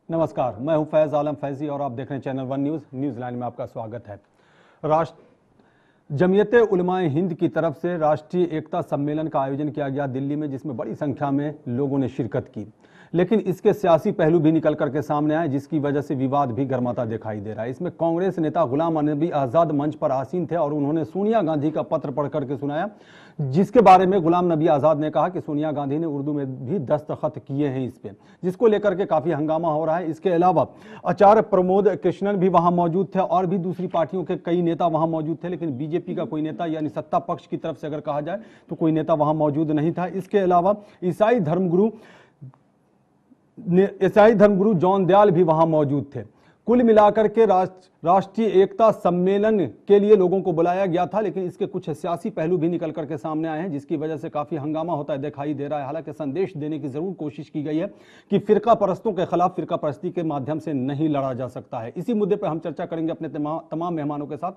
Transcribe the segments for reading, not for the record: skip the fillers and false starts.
नमस्कार, मैं हूं फैज आलम फैजी और आप देख रहे हैं चैनल वन न्यूज़ लाइन में आपका स्वागत है। जमीयते उलमाए हिंद की तरफ से राष्ट्रीय एकता सम्मेलन का आयोजन किया गया दिल्ली में, जिसमें बड़ी संख्या में लोगों ने शिरकत की, लेकिन इसके सियासी पहलू भी निकल करके सामने आए, जिसकी वजह से विवाद भी गर्माता दिखाई दे रहा है। इसमें कांग्रेस नेता गुलाम नबी आज़ाद मंच पर आसीन थे और उन्होंने सोनिया गांधी का पत्र पढ़ करके सुनाया, जिसके बारे में गुलाम नबी आज़ाद ने कहा कि सोनिया गांधी ने उर्दू में भी दस्तखत किए हैं इस पे, जिसको लेकर के काफ़ी हंगामा हो रहा है। इसके अलावा आचार्य प्रमोद कृष्णन भी वहाँ मौजूद थे और भी दूसरी पार्टियों के कई नेता वहाँ मौजूद थे, लेकिन बीजेपी का कोई नेता यानी सत्ता पक्ष की तरफ से अगर कहा जाए तो कोई नेता वहाँ मौजूद नहीं था। इसके अलावा ईसाई धर्मगुरु जॉन दयाल भी वहां मौजूद थे। कुल मिलाकर के राष्ट्रीय एकता सम्मेलन के लिए लोगों को बुलाया गया था, लेकिन इसके कुछ सियासी पहलू भी निकल करके सामने आए हैं, जिसकी वजह से काफी हंगामा होता है दिखाई दे रहा है। हालांकि संदेश देने की जरूर कोशिश की गई है कि फिरका परस्तों के खिलाफ फिरका परस्ती के माध्यम से नहीं लड़ा जा सकता है। इसी मुद्दे पर हम चर्चा करेंगे अपने तमाम मेहमानों के साथ,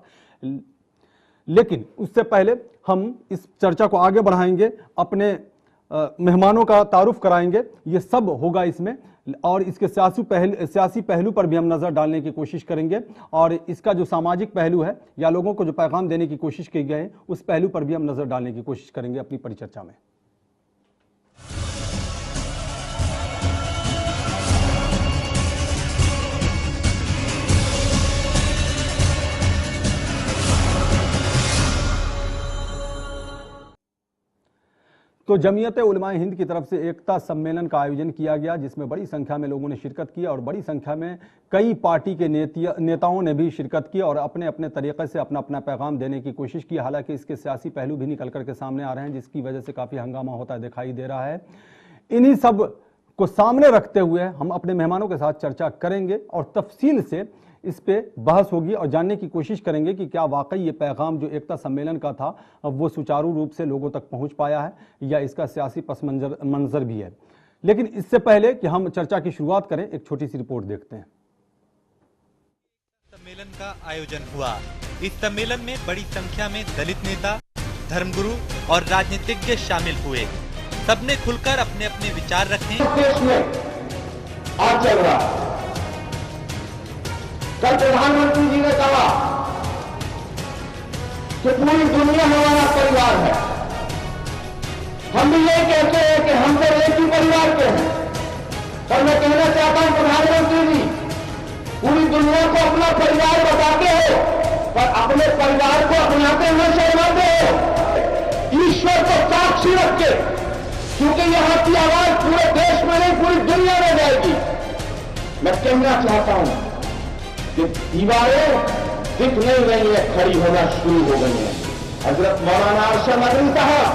लेकिन उससे पहले हम इस चर्चा को आगे बढ़ाएंगे, अपने मेहमानों का तारुफ कराएंगे, ये सब होगा इसमें, और इसके सियासी पहलू पर भी हम नज़र डालने की कोशिश करेंगे, और इसका जो सामाजिक पहलू है या लोगों को जो पैगाम देने की कोशिश की गई है उस पहलू पर भी हम नज़र डालने की कोशिश करेंगे अपनी परिचर्चा में। तो जमीयते उलमाए हिंद की तरफ से एकता सम्मेलन का आयोजन किया गया, जिसमें बड़ी संख्या में लोगों ने शिरकत की और बड़ी संख्या में कई पार्टी के नेताओं ने भी शिरकत की और अपने अपने तरीके से अपना अपना पैगाम देने की कोशिश की। हालांकि इसके सियासी पहलू भी निकल करके सामने आ रहे हैं, जिसकी वजह से काफ़ी हंगामा होता दिखाई दे रहा है। इन्हीं सब को सामने रखते हुए हम अपने मेहमानों के साथ चर्चा करेंगे और तफसील से इस पे बहस होगी और जानने की कोशिश करेंगे कि क्या वाकई ये पैगाम जो एकता सम्मेलन का था अब वो सुचारू रूप से लोगों तक पहुंच पाया है या इसका सियासी पस मंजर भी है। लेकिन इससे पहले कि हम चर्चा की शुरुआत करें, एक छोटी सी रिपोर्ट देखते हैं। सम्मेलन का आयोजन हुआ। इस सम्मेलन में बड़ी संख्या में दलित नेता, धर्मगुरु और राजनीतिज्ञ शामिल हुए। सबने खुलकर अपने अपने विचार रखे। देश में आज चल रहा, कल प्रधानमंत्री जी ने कहा कि पूरी दुनिया हमारा परिवार है। हम भी यही कहते हैं कि हम तो एक ही परिवार के हैं, पर मैं कहना चाहता हूं प्रधानमंत्री जी, पूरी दुनिया को अपना परिवार बताते हो पर अपने परिवार को अपनाते हुए शर्माते हो। ईश्वर को साक्षी रख के, क्योंकि यहां की आवाज पूरे देश में नहीं पूरी दुनिया में जाएगी। मैं कहना चाहता हूं कि दीवारें दिख नहीं रही है, खड़ी होना शुरू हो गई है। हजरत मौलाना अरशद अली साहब,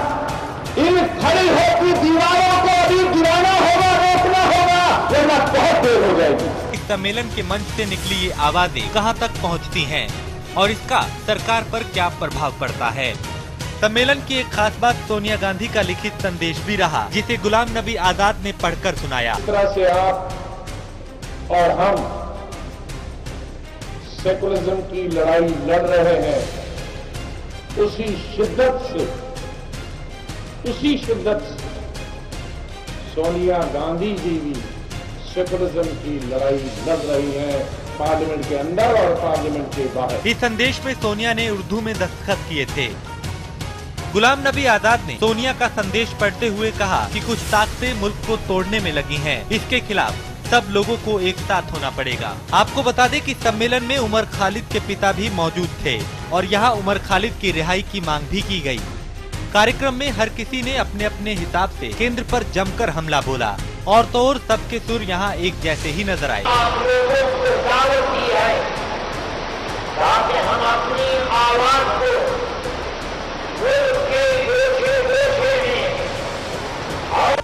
इन खड़ी होती दीवारों को अभी गिराना होगा, रोकना होगा, वरना बहुत देर हो जाएगी। इस सम्मेलन के मंच से निकली ये आवाजें कहां तक पहुंचती हैं और इसका सरकार पर क्या प्रभाव पड़ता है। सम्मेलन की एक खास बात सोनिया गांधी का लिखित संदेश भी रहा, जिसे गुलाम नबी आजाद ने पढ़कर सुनाया। इस तरह से आप और हम सेकुलरिज्म की लड़ाई लड़ रहे हैं, उसी शिद्दत से सोनिया गांधी जी भी सेकुलरिज्म की लड़ाई लड़ रही है, पार्लियामेंट के अंदर और पार्लियामेंट के बाहर। इस संदेश में सोनिया ने उर्दू में दस्तखत किए थे। गुलाम नबी आजाद ने सोनिया का संदेश पढ़ते हुए कहा कि कुछ ताकतें मुल्क को तोड़ने में लगी हैं, इसके खिलाफ सब लोगों को एक साथ होना पड़ेगा। आपको बता दें कि सम्मेलन में उमर खालिद के पिता भी मौजूद थे और यहाँ उमर खालिद की रिहाई की मांग भी की गई। कार्यक्रम में हर किसी ने अपने अपने हिसाब से केंद्र पर जमकर हमला बोला और तो और सबके सुर यहाँ एक जैसे ही नजर आए। आप लोगों को दावत दी है ताकि हम अपनी आवाज को मुल्क के गोशे में और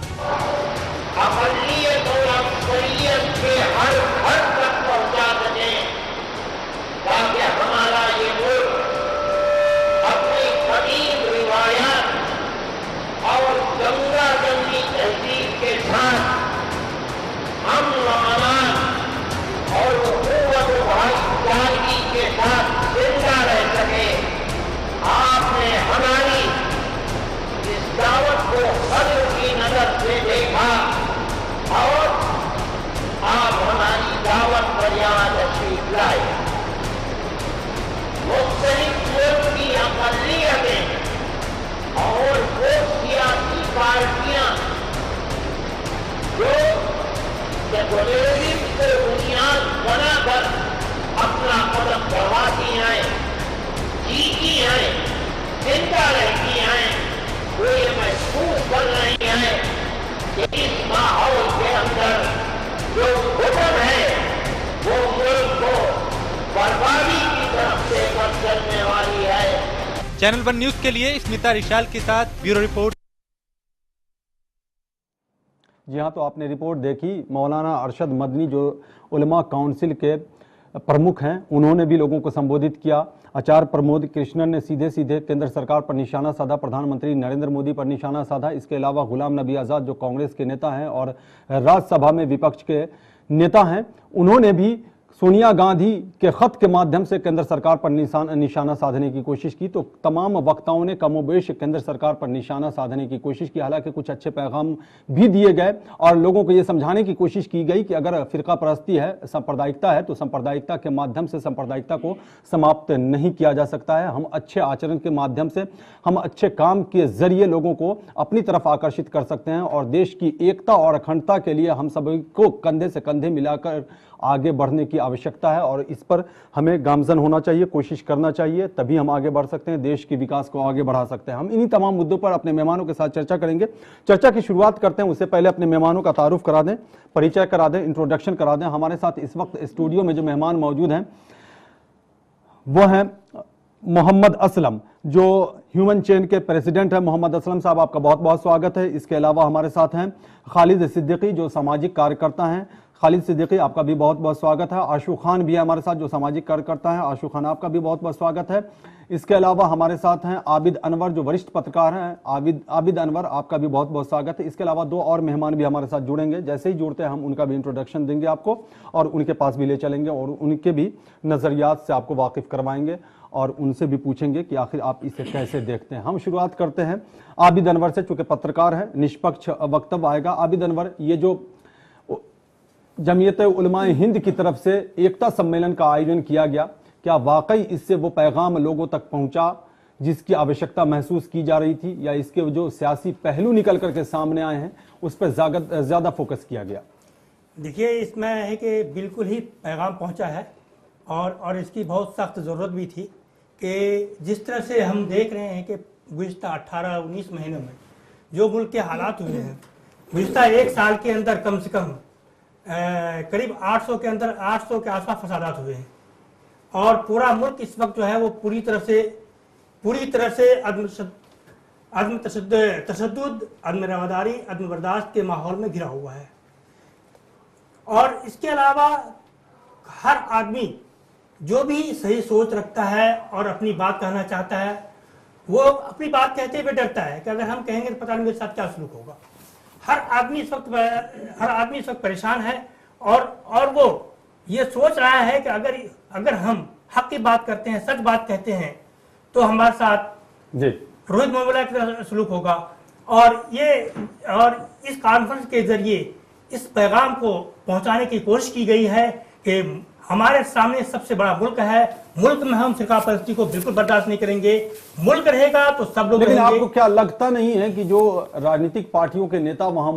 अक़लियत और अक्सरियत के हर हद तक पहुंचा सकें, ताकि हमारा ये मुल्क अपनी कदीम रिवायात और गंगा जंगी तहजीब के साथ अमन और भाईचारगी के साथ जिंदा रह चिंता रहती है, वो ये महसूस कर रही है कि इस माहौल के अंदर जो घुटन है वो मुल्क को बर्बादी की तरफ से चलने वाली है। चैनल 1 न्यूज के लिए स्मिता रिशाल के साथ ब्यूरो रिपोर्ट। जी हाँ, तो आपने रिपोर्ट देखी। मौलाना अरशद मदनी जो उलमा काउंसिल के प्रमुख हैं, उन्होंने भी लोगों को संबोधित किया। आचार्य प्रमोद कृष्णन ने सीधे सीधे केंद्र सरकार पर निशाना साधा, प्रधानमंत्री नरेंद्र मोदी पर निशाना साधा। इसके अलावा गुलाम नबी आज़ाद जो कांग्रेस के नेता हैं और राज्यसभा में विपक्ष के नेता हैं, उन्होंने भी सोनिया गांधी के खत के माध्यम से केंद्र सरकार पर निशाना साधने की कोशिश की। तो तमाम वक्ताओं ने कमोबेश केंद्र सरकार पर निशाना साधने की कोशिश की। हालांकि कुछ अच्छे पैगाम भी दिए गए और लोगों को ये समझाने की कोशिश की गई कि अगर फिरका परस्ती है, सांप्रदायिकता है, तो सांप्रदायिकता के माध्यम से सांप्रदायिकता को समाप्त नहीं किया जा सकता है। हम अच्छे आचरण के माध्यम से, हम अच्छे काम के जरिए लोगों को अपनी तरफ आकर्षित कर सकते हैं और देश की एकता और अखंडता के लिए हम सभी को कंधे से कंधे मिलाकर आगे बढ़ने की आवश्यकता है और इस पर हमें गामजन होना चाहिए, कोशिश करना चाहिए, तभी हम आगे बढ़ सकते हैं, देश के विकास को आगे बढ़ा सकते हैं। हम इन्हीं तमाम मुद्दों पर अपने मेहमानों के साथ चर्चा करेंगे। चर्चा की शुरुआत करते हैं, उससे पहले अपने मेहमानों का तारुफ करा दें, परिचय करा दें, इंट्रोडक्शन करा दें। हमारे साथ इस वक्त स्टूडियो में जो मेहमान मौजूद हैं वो हैं मोहम्मद असलम, जो ह्यूमन चेन के प्रेसिडेंट हैं। मोहम्मद असलम साहब, आपका बहुत बहुत स्वागत है। इसके अलावा हमारे साथ हैं खालिद सिद्दीकी, जो सामाजिक कार्यकर्ता हैं। खालिद सिद्दीकी, आपका भी बहुत बहुत स्वागत है। आशू खान भी है हमारे साथ, जो सामाजिक कार्यकर्ता है। आशू खान, आपका भी बहुत बहुत स्वागत है। इसके अलावा हमारे साथ हैं आबिद अनवर, जो वरिष्ठ पत्रकार हैं। आबिद अनवर, आपका भी बहुत बहुत स्वागत है। इसके अलावा दो और मेहमान भी हमारे साथ जुड़ेंगे। जैसे ही जुड़ते हैं हम उनका भी इंट्रोडक्शन देंगे आपको और उनके पास भी ले चलेंगे और उनके भी नज़रियात से आपको वाकिफ करवाएंगे और उनसे भी पूछेंगे कि आखिर आप इसे कैसे देखते हैं। हम शुरुआत करते हैं आबिद अनवर से, चूंकि पत्रकार हैं, निष्पक्ष वक्तव्य आएगा। आबिद अनवर, ये जो जमीयत उलमाए हिंद की तरफ से एकता सम्मेलन का आयोजन किया गया, क्या वाकई इससे वो पैगाम लोगों तक पहुंचा जिसकी आवश्यकता महसूस की जा रही थी, या इसके जो सियासी पहलू निकल करके सामने आए हैं उस पर ज्यादा फोकस किया गया? देखिए, इसमें है कि बिल्कुल ही पैगाम पहुंचा है और इसकी बहुत सख्त ज़रूरत भी थी कि जिस तरह से हम देख रहे हैं कि गुज़िश्ता 18-19 महीनों में जो मुल्क के हालात हुए हैं, गुज़िश्ता एक साल के अंदर कम से कम करीब 800 के आसपास फसादात हुए हैं और पूरा मुल्क इस वक्त जो है वो पूरी तरह से अदम तशद्दुद, अदम रवादारी, अदम बर्दाश्त के माहौल में घिरा हुआ है। और इसके अलावा हर आदमी जो भी सही सोच रखता है और अपनी बात कहना चाहता है, वो अपनी बात कहते हुए डरता है कि अगर हम कहेंगे तो पता नहीं मेरे साथ क्या सलूक होगा। हर आदमी इस वक्त परेशान है और वो ये सोच रहा है कि अगर हम हक की बात करते हैं, सच बात कहते हैं, तो हमारे साथ रोहित मोहम्मद का सलूक होगा। और इस कॉन्फ्रेंस के जरिए इस पैगाम को पहुंचाने की कोशिश की गई है कि हमारे सामने सबसे बड़ा मुल्क है, मुल्क में हम फिरका परस्ती को बिल्कुल बर्दाश्त नहीं करेंगे। मुल्क रहेगा तो सब लोग लेकिन रहेंगे। आपको क्या लगता नहीं है कि जो राजनीतिक पार्टियों के नेता वहां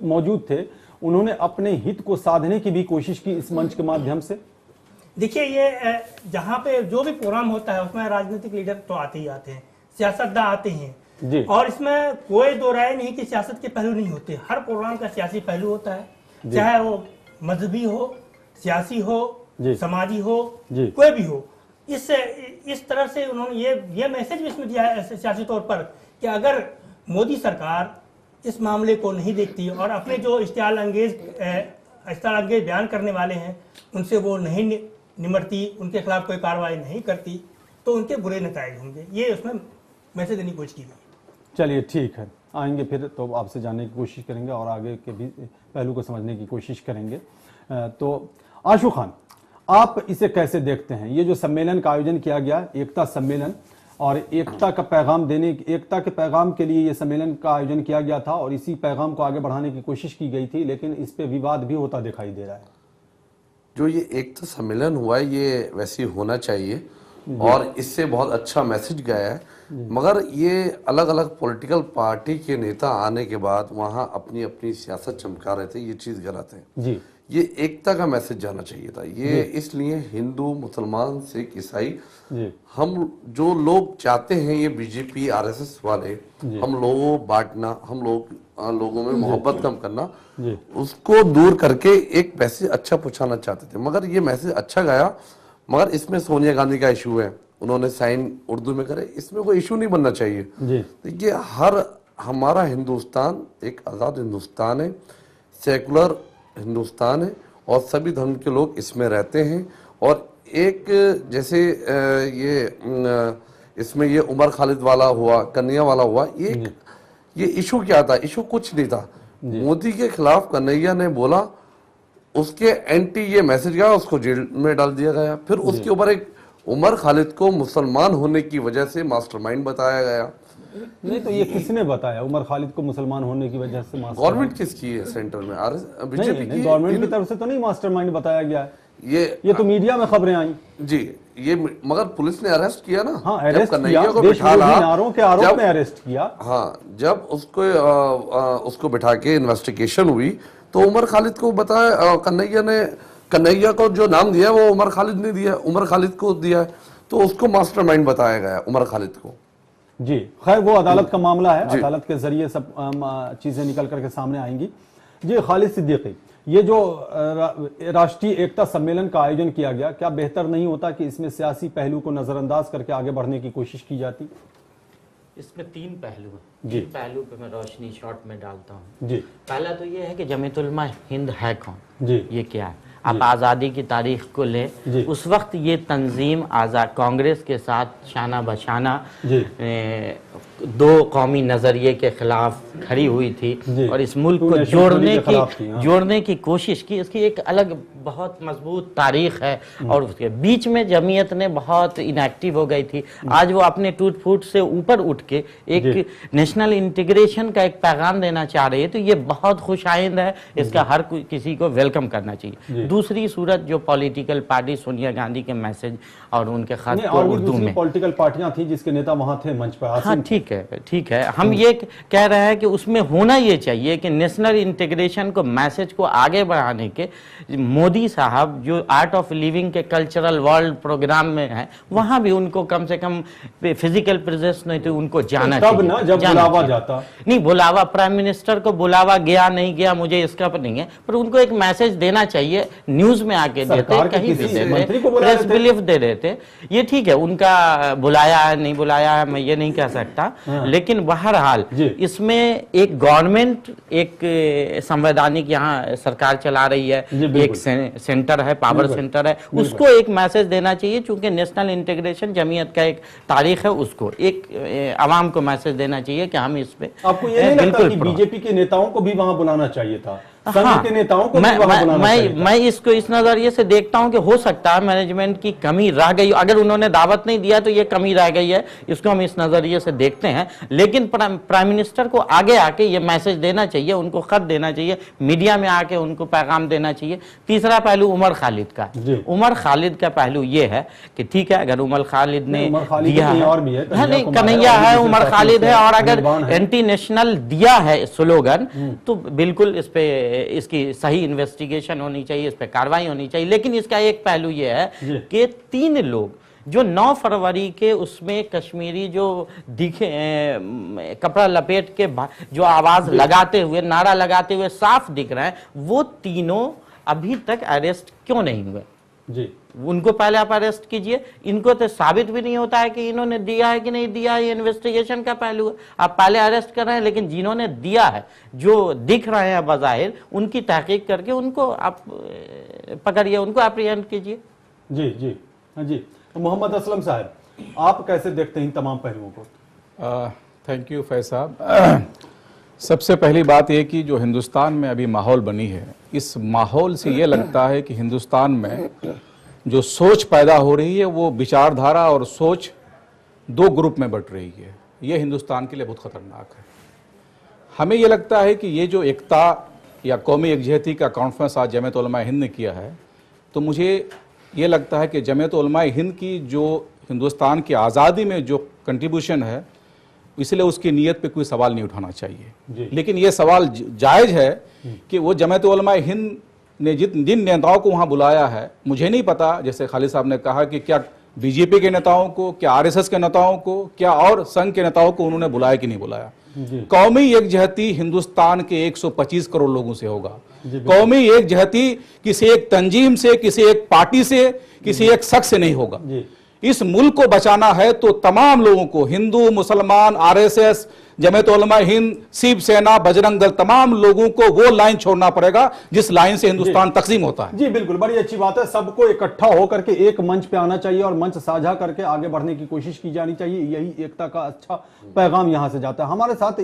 मौजूद थे, उन्होंने अपने हित को साधने की भी कोशिश की इस मंच के माध्यम से? देखिए, ये जहाँ पे जो भी प्रोग्राम होता है उसमें राजनीतिक लीडर तो आते ही आते हैं, सियासतदान आते हैं जी। और इसमें कोई दो राय नहीं कि सियासत के पहलू नहीं होते। हर प्रोग्राम का सियासी पहलू होता है, चाहे वो मजहबी हो, सियासी हो, समाजी हो, कोई भी हो। इस तरह से उन्होंने ये मैसेज भी इसमें दिया है सियासी तौर पर कि अगर मोदी सरकार इस मामले को नहीं देखती और अपने जो इश्तियाल अंगेज बयान करने वाले हैं उनसे वो नहीं निमटती, उनके खिलाफ कोई कार्रवाई नहीं करती, तो उनके बुरे नतीजे होंगे। ये उसमें मैसेज देने की कोशिश की गई। चलिए, ठीक है, आएंगे फिर तो आपसे जानने की कोशिश करेंगे और आगे के भी पहलू को समझने की कोशिश करेंगे। तो आशू खान, आप इसे कैसे देखते हैं? ये जो सम्मेलन का आयोजन किया गया, एकता सम्मेलन, और एकता के पैगाम के लिए ये सम्मेलन का आयोजन किया गया था और इसी पैगाम को आगे बढ़ाने की कोशिश की गई थी, लेकिन इस पे विवाद भी होता दिखाई दे रहा है। जो ये एकता सम्मेलन हुआ है ये वैसे ही होना चाहिए और इससे बहुत अच्छा मैसेज गया है, मगर ये अलग अलग पॉलिटिकल पार्टी के नेता आने के बाद वहाँ अपनी अपनी सियासत चमका रहे थे, ये चीज़ गलत है जी। ये एकता का मैसेज जाना चाहिए था। ये इसलिए हिंदू, मुसलमान, सिख, ईसाई, हम जो लोग चाहते हैं, ये बीजेपी आरएसएस वाले हम लोगों बांटना, हम लोगों में मोहब्बत कम करना, उसको दूर करके एक मैसेज अच्छा पहुंचाना चाहते थे। मगर ये मैसेज अच्छा गया, मगर इसमें सोनिया गांधी का इशू है, उन्होंने साइन उर्दू में करे, इसमें कोई इशू नहीं बनना चाहिए। देखिए, हमारा हिंदुस्तान एक आज़ाद हिंदुस्तान है, सेकुलर हिंदुस्तान है, और सभी धर्म के लोग इसमें रहते हैं। और एक जैसे इसमें ये उमर खालिद वाला हुआ, कन्हैया वाला हुआ, ये इशू क्या था? इशू कुछ नहीं था। मोदी के खिलाफ कन्हैया ने बोला, उसके एंटी ये मैसेज गया, उसको जेल में डाल दिया गया। फिर उसके ऊपर एक उमर खालिद को मुसलमान होने की वजह से मास्टरमाइंड बताया गया। नहीं तो ये किसने बताया उमर खालिद को मुसलमान होने की वजह से? गवर्नमेंट किसकी है सेंटर में? बीजेपी की। गवर्नमेंट की तरफ से तो नहीं मास्टरमाइंड बताया गया है। ये तो मीडिया में खबरें आई जी। ये मगर पुलिस ने अरेस्ट किया ना। हाँ, अरेस्ट किया, को नारों के आरोप में अरेस्ट किया। हाँ, जब उसको बिठा के इन्वेस्टिगेशन हुई तो उमर खालिद को बताया, कन्हैया को जो नाम दिया वो उमर खालिद ने दिया, उमर खालिद को दिया, तो उसको मास्टरमाइंड बताया गया उमर खालिद को। जी, खैर वो अदालत का मामला है, अदालत के जरिए सब चीजें निकल करके सामने आएंगी। जी, खालिद सिद्दीकी, ये जो राष्ट्रीय एकता सम्मेलन का आयोजन किया गया, क्या बेहतर नहीं होता कि इसमें सियासी पहलू को नजरअंदाज करके आगे बढ़ने की कोशिश की जाती? इसमें 3 पहलू हैं। जी, पहलू पे मैं रोशनी शॉर्ट में डालता हूँ। जी, पहला तो ये है कि जमीयत उलमा हिंद है कौन? जी, ये क्या है? आप आज़ादी की तारीख को ले, उस वक्त ये तंजीम आज़ाद कांग्रेस के साथ शाना बशाना 2 कौमी नज़रिए के खिलाफ खड़ी हुई थी और इस मुल्क को जोड़ने की कोशिश की। इसकी एक अलग बहुत मजबूत तारीख है। और उसके बीच में जमीयत ने बहुत इनएक्टिव हो गई थी। आज वो अपने टूट फूट से ऊपर उठ के एक नेशनल इंटीग्रेशन का एक पैगाम देना चाह रही है, तो ये बहुत खुशाइंद है। इसका हर किसी को वेलकम करना चाहिए। दूसरी सूरत जो पॉलिटिकल पार्टी सोनिया गांधी के मैसेज और उनके खत को उर्दू में, पॉलिटिकल पार्टियां थी जिसके नेता वहां थे मंच पर। हाँ, ठीक है। हम ये कह रहे हैं कि उसमें होना ये चाहिए कि नेशनल इंटीग्रेशन को, मैसेज को आगे बढ़ाने के मोदी साहब जो आर्ट ऑफ लिविंग के कल्चरल वर्ल्ड प्रोग्राम में है, वहां भी उनको कम से कम फिजिकल प्रेजेंस नहीं तो उनको जाना चाहिए। ना जब बुलावा जाता नहीं, बुलावा प्राइम मिनिस्टर को बुलावा गया नहीं गया मुझे इसका पर नहीं है, पर उनको एक मैसेज देना चाहिए। न्यूज में आके देते, कहीं भी देते, प्रेस रिलीफ दे रहे थे। ये ठीक है, उनका बुलाया है नहीं बुलाया है मैं ये नहीं कह सकता, लेकिन बहरहाल इसमें एक गवर्नमेंट, एक संवैधानिक यहाँ सरकार चला रही है, एक सेंटर है, पावर सेंटर है, उसको एक मैसेज देना चाहिए। चूंकि नेशनल इंटीग्रेशन जमीयत का एक तारीख है, उसको एक आवाम को मैसेज देना चाहिए कि हम इस पे। आपको ये नहीं लगता कि बीजेपी के नेताओं को भी वहां बुलाना चाहिए था? हाँ, के नेताओं को मैं इसको इस नजरिए से देखता हूं कि हो सकता है मैनेजमेंट की कमी रह गई। अगर उन्होंने दावत नहीं दिया तो ये कमी रह गई है, इसको हम इस नजरिए से देखते हैं। लेकिन प्राइम मिनिस्टर को आगे आके ये मैसेज देना चाहिए, उनको खत देना चाहिए, मीडिया में आके उनको पैगाम देना चाहिए। तीसरा पहलू उमर खालिद का, उमर खालिद का पहलू ये है कि ठीक है, अगर उमर खालिद ने दिया है, नहीं कन्हैया है, उमर खालिद है, और अगर एंटी नेशनल दिया है स्लोगन, तो बिल्कुल इस पे इसकी सही इन्वेस्टिगेशन होनी चाहिए, इस पे कार्रवाई होनी चाहिए। लेकिन इसका एक पहलू ये है कि 3 लोग जो 9 फरवरी के उसमें कश्मीरी जो दिखे कपड़ा लपेट के जो आवाज लगाते हुए, नारा लगाते हुए साफ दिख रहे हैं, वो तीनों अभी तक अरेस्ट क्यों नहीं हुए? जी, उनको पहले आप अरेस्ट कीजिए। इनको तो साबित भी नहीं होता है कि इन्होंने दिया है कि नहीं दिया, ये इन्वेस्टिगेशन का पहलू है। आप पहले अरेस्ट कर रहे हैं, लेकिन जिन्होंने दिया है, जो दिख रहे हैं बज़ाहिर, उनकी तहकीक करके उनको आप पकड़िए, उनको एप्रीहेंड कीजिए। जी जी जी। तो मोहम्मद असलम साहब, आप कैसे देखते हैं इन तमाम पहलुओं को? थैंक यू फैज साहब। सबसे पहली बात यह कि जो हिंदुस्तान में अभी माहौल बनी है, इस माहौल से ये लगता है कि हिंदुस्तान में जो सोच पैदा हो रही है वो विचारधारा और सोच 2 ग्रुप में बट रही है। ये हिंदुस्तान के लिए बहुत ख़तरनाक है। हमें ये लगता है कि ये जो एकता या कौमी यकजहती का कॉन्फ्रेंस आज जमीयत उलमा हिंद ने किया है, तो मुझे ये लगता है कि जमीयत उलमा हिंद की जो हिंदुस्तान की आज़ादी में जो कंट्रीब्यूशन है, इसलिए उसकी नीयत पे कोई सवाल नहीं उठाना चाहिए। लेकिन ये सवाल जायज़ है कि वो जमीयत उलमा हिंद ने जिन नेताओं को वहां बुलाया है, मुझे नहीं पता, जैसे खालिद साहब ने कहा कि क्या बीजेपी के नेताओं को, क्या आरएसएस के नेताओं को, क्या और संघ के नेताओं को उन्होंने बुलाया कि नहीं बुलाया। कौमी एकजहती हिंदुस्तान के 125 करोड़ लोगों से होगा। कौमी एकजहती किसी एक तंजीम से, किसी एक पार्टी से, किसी एक शख्स से नहीं होगा। इस मुल्क को बचाना है तो तमाम लोगों को, हिंदू, मुसलमान, आरएसएस, जमीयत उलमा हिंद, शिव सेना, बजरंग दल, तमाम लोगों को वो लाइन छोड़ना पड़ेगा जिस लाइन से हिंदुस्तान तकसीम होता है। जी बिल्कुल, बड़ी अच्छी बात है। सबको इकट्ठा होकर के एक मंच पे आना चाहिए और मंच साझा करके आगे बढ़ने की कोशिश की जानी चाहिए। यही एकता का अच्छा पैगाम यहां से जाता है। हमारे साथ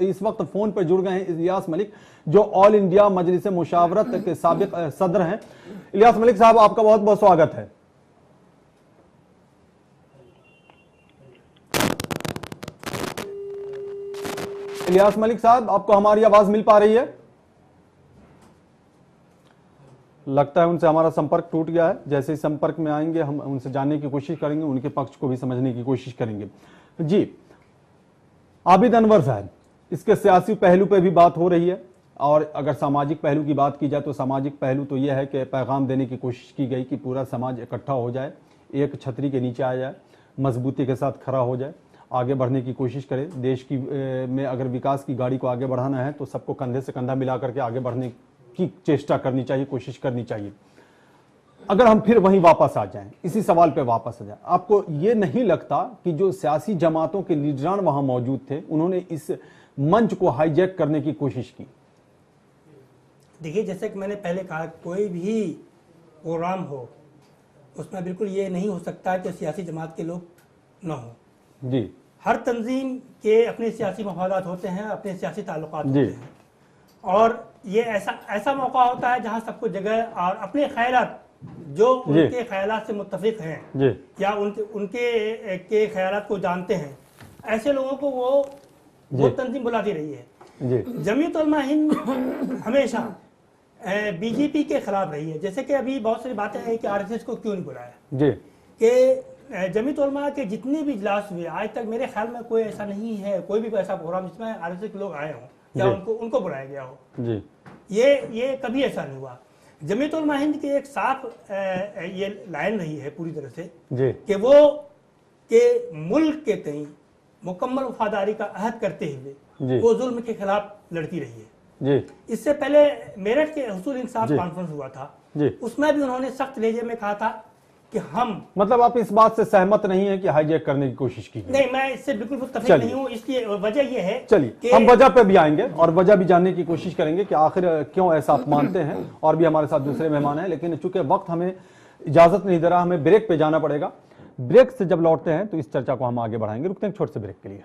इस वक्त फोन पर जुड़ गए हैं इलियास मलिक, जो ऑल इंडिया मजलिस मुशावरत के साबिक सदर हैं। इलियास मलिक साहब, आपका बहुत बहुत स्वागत है। इलियास मलिक साहब, आपको हमारी आवाज मिल पा रही है? लगता है उनसे हमारा संपर्क टूट गया है। जैसे ही संपर्क में आएंगे हम उनसे जानने की कोशिश करेंगे, उनके पक्ष को भी समझने की कोशिश करेंगे। जी, आबिद अनवर साहब, इसके सियासी पहलू पे भी बात हो रही है और अगर सामाजिक पहलू की बात की जाए तो सामाजिक पहलू तो यह है कि पैगाम देने की कोशिश की गई कि पूरा समाज इकट्ठा हो जाए, एक छतरी के नीचे आ जाए, मजबूती के साथ खड़ा हो जाए, आगे बढ़ने की कोशिश करें। देश की में अगर विकास की गाड़ी को आगे बढ़ाना है तो सबको कंधे से कंधा मिला करके आगे बढ़ने की चेष्टा करनी चाहिए, कोशिश करनी चाहिए। अगर हम फिर वहीं वापस आ जाएं, इसी सवाल पे वापस आ जाएं, आपको ये नहीं लगता कि जो सियासी जमातों के लीडरान वहां मौजूद थे उन्होंने इस मंच को हाईजैक करने की कोशिश की? देखिए, जैसे कि मैंने पहले कहा, कोई भी प्रोग्राम हो उसमें बिल्कुल ये नहीं हो सकता कि सियासी जमात के लोग न हो। जी, हर तंजीम के अपने सियासी मफादात होते हैं, अपने सियासी ताल्लुकात होते हैं, और ये ऐसा मौका होता है जहां सबको जगह और अपने ख्यालात जो उनके ख्यालात से मुत्तफिक हैं या उनके के ख्यालात को जानते हैं, ऐसे लोगों को वो तंजीम बुलाती रही है। जमीयत उलमा हिंद हमेशा बीजेपी के खिलाफ रही है। जैसे कि अभी बहुत सारी बातें हैं कि आरएसएस को क्यों नहीं बुलाया, कि जमीयत उलमा के जितने भी इजलास हुए आज तक मेरे ख्याल में कोई ऐसा नहीं है, कोई भी ऐसा प्रोग्राम जिसमें आरएसएस के लोग आए हों या उनको बुलाया गया हो। ये कभी ऐसा नहीं हुआ। जमीयत उलमा हिंद की एक साफ ये लाइन रही है पूरी तरह से कि वो के मुल्क के तई मुकम्मल वफादारी का अहद करते हुए वो जुल्म के खिलाफ लड़ती रही है। इससे पहले मेरठ के हुसूल इंसाफ कॉन्फ्रेंस हुआ था, उसमें भी उन्होंने सख्त लहजे में कहा था कि हम, मतलब आप इस बात से सहमत नहीं है कि हाईजैक करने की कोशिश की? नहीं, मैं इससे बिल्कुल मुत्तफिक नहीं हूँ। इसलिए वजह यह है, चलिए हम वजह पे भी आएंगे और वजह भी जानने की कोशिश करेंगे कि आखिर क्यों ऐसा आप मानते हैं। और भी हमारे साथ दूसरे मेहमान हैं, लेकिन चूंकि वक्त हमें इजाजत नहीं दे रहा, हमें ब्रेक पे जाना पड़ेगा। ब्रेक से जब लौटते हैं तो इस चर्चा को हम आगे बढ़ाएंगे। रुकते हैं छोटे से ब्रेक के लिए।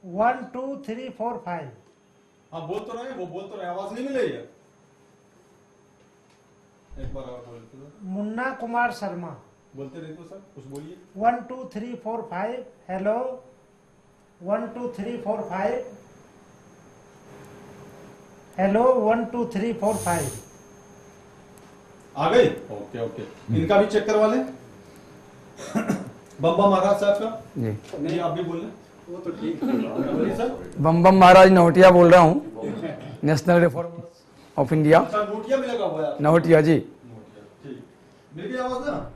One two three four five. हाँ, बोल तो रहे, वो बोल तो रहे, आवाज नहीं मिल रही है? एक बार और बोलते हो। मुन्ना कुमार शर्मा। बोलते रहिए तो सर, कुछ बोलिए। 1 2 3 4 5। हेलो 1 2 3 4 5। हेलो 1 2 3 4 5। आ गई? ओके ओके, इनका भी चेक करवा लें। बम्बा महाराज साहब का जी नहीं, आप भी बोल लें। वो तो ठीक है सर। बम महाराज नौटिया बोल रहा हूँ, नेशनल रिफॉर्मर्स ऑफ इंडिया। अच्छा, नोटिया में लगा हुआ है। नौटिया जी। ठीक, मिल गई आवाज ना?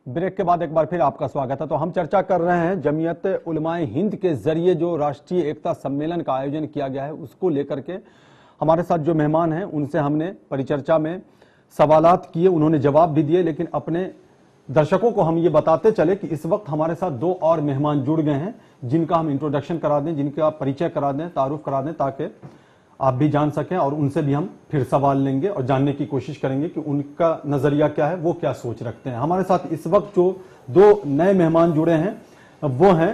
ब्रेक के बाद एक बार फिर आपका स्वागत है। तो हम चर्चा कर रहे हैं जमीयत उलमाए हिंद के जरिए जो राष्ट्रीय एकता सम्मेलन का आयोजन किया गया है उसको लेकर के। हमारे साथ जो मेहमान हैं उनसे हमने परिचर्चा में सवालात किए, उन्होंने जवाब भी दिए, लेकिन अपने दर्शकों को हम ये बताते चले कि इस वक्त हमारे साथ दो और मेहमान जुड़ गए हैं जिनका हम इंट्रोडक्शन करा दें, जिनका परिचय करा दें, तारुफ करा दें, ताकि आप भी जान सकें और उनसे भी हम फिर सवाल लेंगे और जानने की कोशिश करेंगे कि उनका नजरिया क्या है, वो क्या सोच रखते हैं। हमारे साथ इस वक्त जो दो नए मेहमान जुड़े हैं वो हैं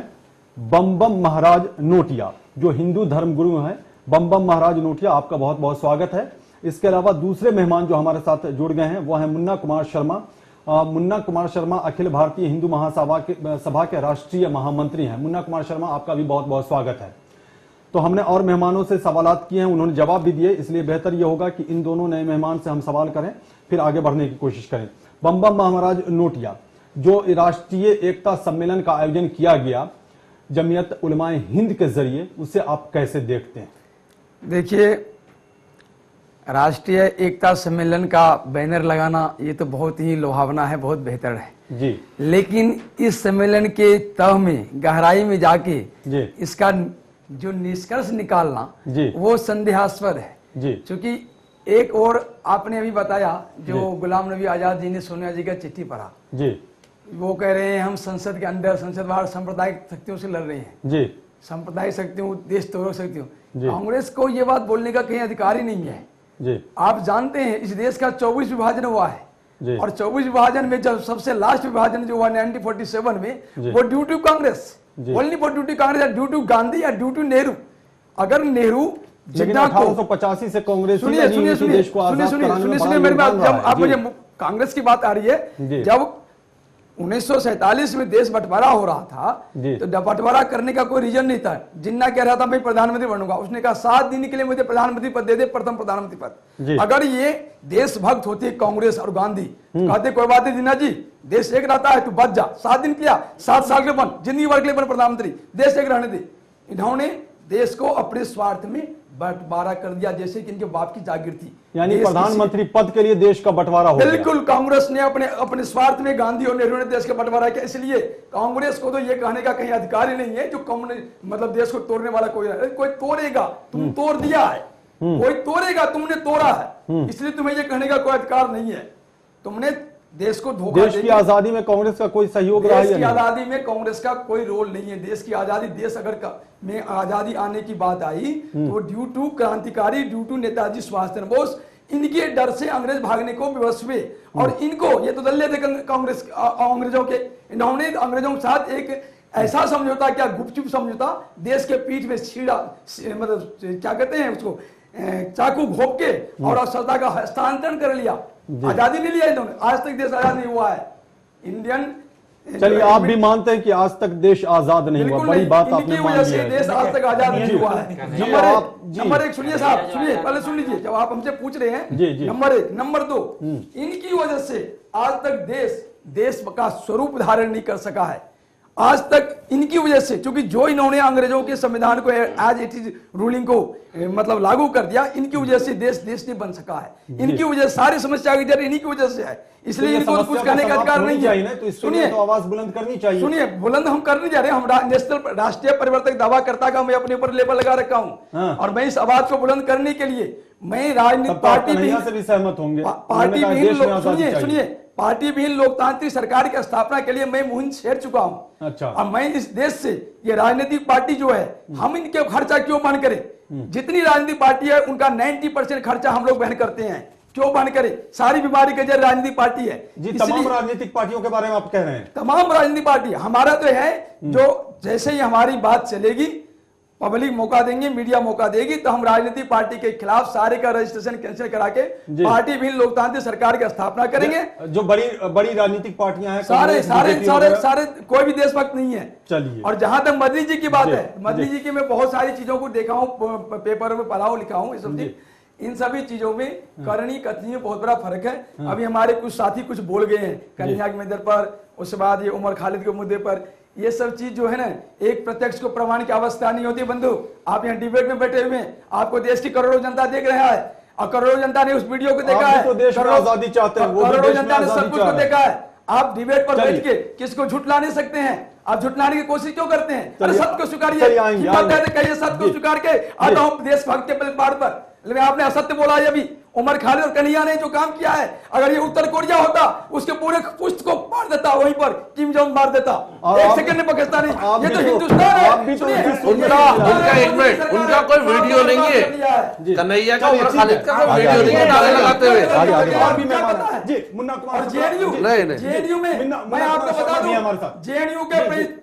बम बम महाराज नोटिया, जो हिंदू धर्म गुरु हैं। बम बम महाराज नोटिया, आपका बहुत बहुत स्वागत है। इसके अलावा दूसरे मेहमान जो हमारे साथ जुड़ गए हैं वो है मुन्ना कुमार शर्मा। मुन्ना कुमार शर्मा अखिल भारतीय हिंदू महासभा के राष्ट्रीय महामंत्री हैं। मुन्ना कुमार शर्मा, आपका भी बहुत बहुत स्वागत है। तो हमने और मेहमानों से सवालात किए हैं, उन्होंने जवाब भी दिए, इसलिए बेहतर यह होगा कि इन दोनों नए मेहमान से हम सवाल करें, फिर आगे बढ़ने की कोशिश करें। बम बम महाराज नोटिया, जो राष्ट्रीय एकता सम्मेलन का आयोजन किया गया जमीयत उलमाए हिंद के जरिए, उसे आप कैसे देखते हैं? देखिए, राष्ट्रीय एकता सम्मेलन का बैनर लगाना ये तो बहुत ही लुभावना है, बहुत बेहतर है जी। लेकिन इस सम्मेलन के तह में गहराई में जाके जी। इसका जो निष्कर्ष निकालना जी। वो संदेहास्पद है जी। क्योंकि एक और आपने अभी बताया जो गुलाम नबी आजाद जी ने सोनिया जी का चिट्ठी पढ़ा जी। वो कह रहे हैं हम संसद के अंदर संसद बाहर सांप्रदायिक शक्तियों से लड़ रहे हैं जी। सांप्रदायिक शक्तियों, देश तोड़क शक्तियों। कांग्रेस को ये बात बोलने का कहीं अधिकार ही नहीं है जी। आप जानते हैं इस देश का 24 विभाजन हुआ है जी। और 24 विभाजन में जब सबसे लास्ट विभाजन जो हुआ 1947 में वो due to Congress, only for due to Congress, due to Gandhi या ड्यू टू नेहरू। अगर नेहरू लेकिन 1885 से कांग्रेस सुनिए मेरी बात, जब आप मुझे कांग्रेस की बात आ रही है, जब 1947 में देश बंटवारा हो रहा था तो बंटवारा करने का कोई रीजन नहीं था। जिन्ना कह रहा था मैं प्रधानमंत्री बनूंगा, उसने कहा 7 दिन के लिए मुझे प्रधानमंत्री पद दे दे, प्रथम प्रधानमंत्री पद। अगर ये देशभक्त होती कांग्रेस और गांधी कहते कोई बात नहीं जिन्ना जी, देश एक रहता है, तू बच जा, 7 दिन किया, 7 साल के बन, जिंदगी भर के लिए बन प्रधानमंत्री, देश एक रहने दे। इन्होंने देश को अपने स्वार्थ में बंटवारा कर दिया, जैसे कि इनके बाप की जागीर थी। यानी प्रधानमंत्री पद के लिए देश का बंटवारा हो गया। बिल्कुल, कांग्रेस ने अपने स्वार्थ में, गांधी और नेहरू ने देश का बंटवारा किया। इसलिए कांग्रेस को तो ये कहने का कहीं अधिकार ही नहीं है जो मतलब देश को तोड़ने वाला कोई तोड़ेगा, तुम तोड़ दिया है, कोई तोड़ेगा, तुमने तोड़ा है, इसलिए तुम्हें ये कहने का कोई अधिकार नहीं है। तुमने देश को धोखा, देश की आजादी में कांग्रेस का कोई सहयोग रहा है? देश की आजादी में कांग्रेस का कोई रोल नहीं है। देश की आजादी, देश अगर में आजादी आने की बात आई तो ड्यू टू क्रांतिकारी, ड्यू टू नेताजी सुभाष चंद्र बोस, इनके डर से अंग्रेज भागने को विवश हुए। और इनको ये तो दल्ले थे कांग्रेस अंग्रेजों के, इन्होंने अंग्रेजों के साथ एक ऐसा समझौता क्या, गुपचुप समझौता, देश के पीठ में छीड़ा, मतलब क्या कहते हैं उसको, चाकू घोप के और सत्ता का हस्तांतरण कर लिया। आजादी नहीं लिया इन्होंने, आज तक देश आजाद नहीं हुआ है। इंडियन, चलिए आप भी मानते हैं कि आज तक देश आजाद नहीं हुआ, बड़ी बात आपने मान ली है। देश आज तक आजाद नहीं हुआ है। नंबर एक सुनिए साहब, सुनिए पहले सुन लीजिए, जब आप हमसे पूछ रहे हैं नंबर 1, नंबर 2, इनकी वजह से आज तक देश का स्वरूप धारण नहीं कर सका है। आज तक इनकी वजह से, क्योंकि जो इन्होंने अंग्रेजों के संविधान को एज इट इज रूलिंग को मतलब लागू कर दिया, इनकी वजह से देश नहीं बन सका है। इनकी वजह सारी समस्या की जड़ इन्हीं की वजह से है, इसलिए इनको कुछ कहने का अधिकार नहीं है। सुनिए, तो आवाज बुलंद करनी चाहिए। सुनिए, बुलंद हम करने जा रहे हैं, हम नेशनल राष्ट्रीय परिवर्तक दावा करता का मैं अपने ऊपर लेबल लगा रखा हूं और मैं इस आवाज को बुलंद करने के लिए मैं राजनीतिक पार्टी भी सहमत होंगे, पार्टी विहीन, सुनिए पार्टी विहीन लोकतांत्रिक सरकार की स्थापना के लिए मैं मुहिम छेड़ चुका हूं। अच्छा। अब मैं इस देश से ये राजनीतिक पार्टी जो है, हम इनके खर्चा क्यों बहन करें? जितनी राजनीतिक पार्टी है उनका 90% खर्चा हम लोग बहन करते हैं, क्यों बहन करें? सारी बीमारी के जड़ राजनीतिक पार्टी है जी। तमाम राजनीतिक पार्टियों के बारे में आप कह रहे हैं? तमाम राजनीतिक पार्टी, हमारा तो है जो जैसे ही हमारी बात चलेगी, पब्लिक मौका देंगे, मीडिया मौका देगी, तो हम राजनीतिक पार्टी के खिलाफ सारे का रजिस्ट्रेशन कैंसिल करा के पार्टी विहीन लोकतांत्रिक सरकार की स्थापना करेंगे। जो बड़ी राजनीतिक पार्टियां हैं, सारे कोई भी देशभक्त नहीं है। चलिए, और जहां तक मदनी जी की बात है, मदनी जी की मैं बहुत सारी चीजों को देखा हूं, पेपर में पढ़ा हूं, लिखा हूं, इन सभी चीजों में करनी कथनी में बहुत बड़ा फर्क है। अभी हमारे कुछ साथी कुछ बोल गए हैं कन्या के मुद्दे पर, उसके बाद ये उमर खालिद के मुद्दे पर, ये सब चीज जो है ना, एक प्रत्यक्ष को प्रमाण की आवश्यकता नहीं होती। बंधु, आप यहाँ डिबेट में बैठे हुए हैं, आपको देश की करोड़ों जनता देख रहा है और करोड़ों जनता ने उस वीडियो को देखा है, तो देश में आजादी चाहते हैं, करोड़ों जनता ने सब कुछ को देखा है। आप डिबेट पर बैठ के किसको झुठला नहीं सकते हैं, आप झुठलाने की कोशिश क्यों करते हैं? अरे सत्य को स्वीकारिए, कहिए सत्य को स्वीकार के आता हूं देशभक्त के प्लेटफॉर्म पर। लेकिन आपने असत्य बोला है। अभी उमर खालिद और कन्हैया ने जो काम किया है, अगर ये उत्तर कोरिया होता उसके पूरे पुष्ट को मार देता, वहीं पर किम जोंग मार देता, एक सेकंड में पाकिस्तान नहीं। ये तो हिंदुस्तान है। उनका कोई वीडियो नहीं है, कन्हैया का उमर खालिद का कोई वीडियो नहीं है नारे लगाते हुए। मुन्ना कुमार, जेएनयू में मैं आपको बता दूं, जेएनयू के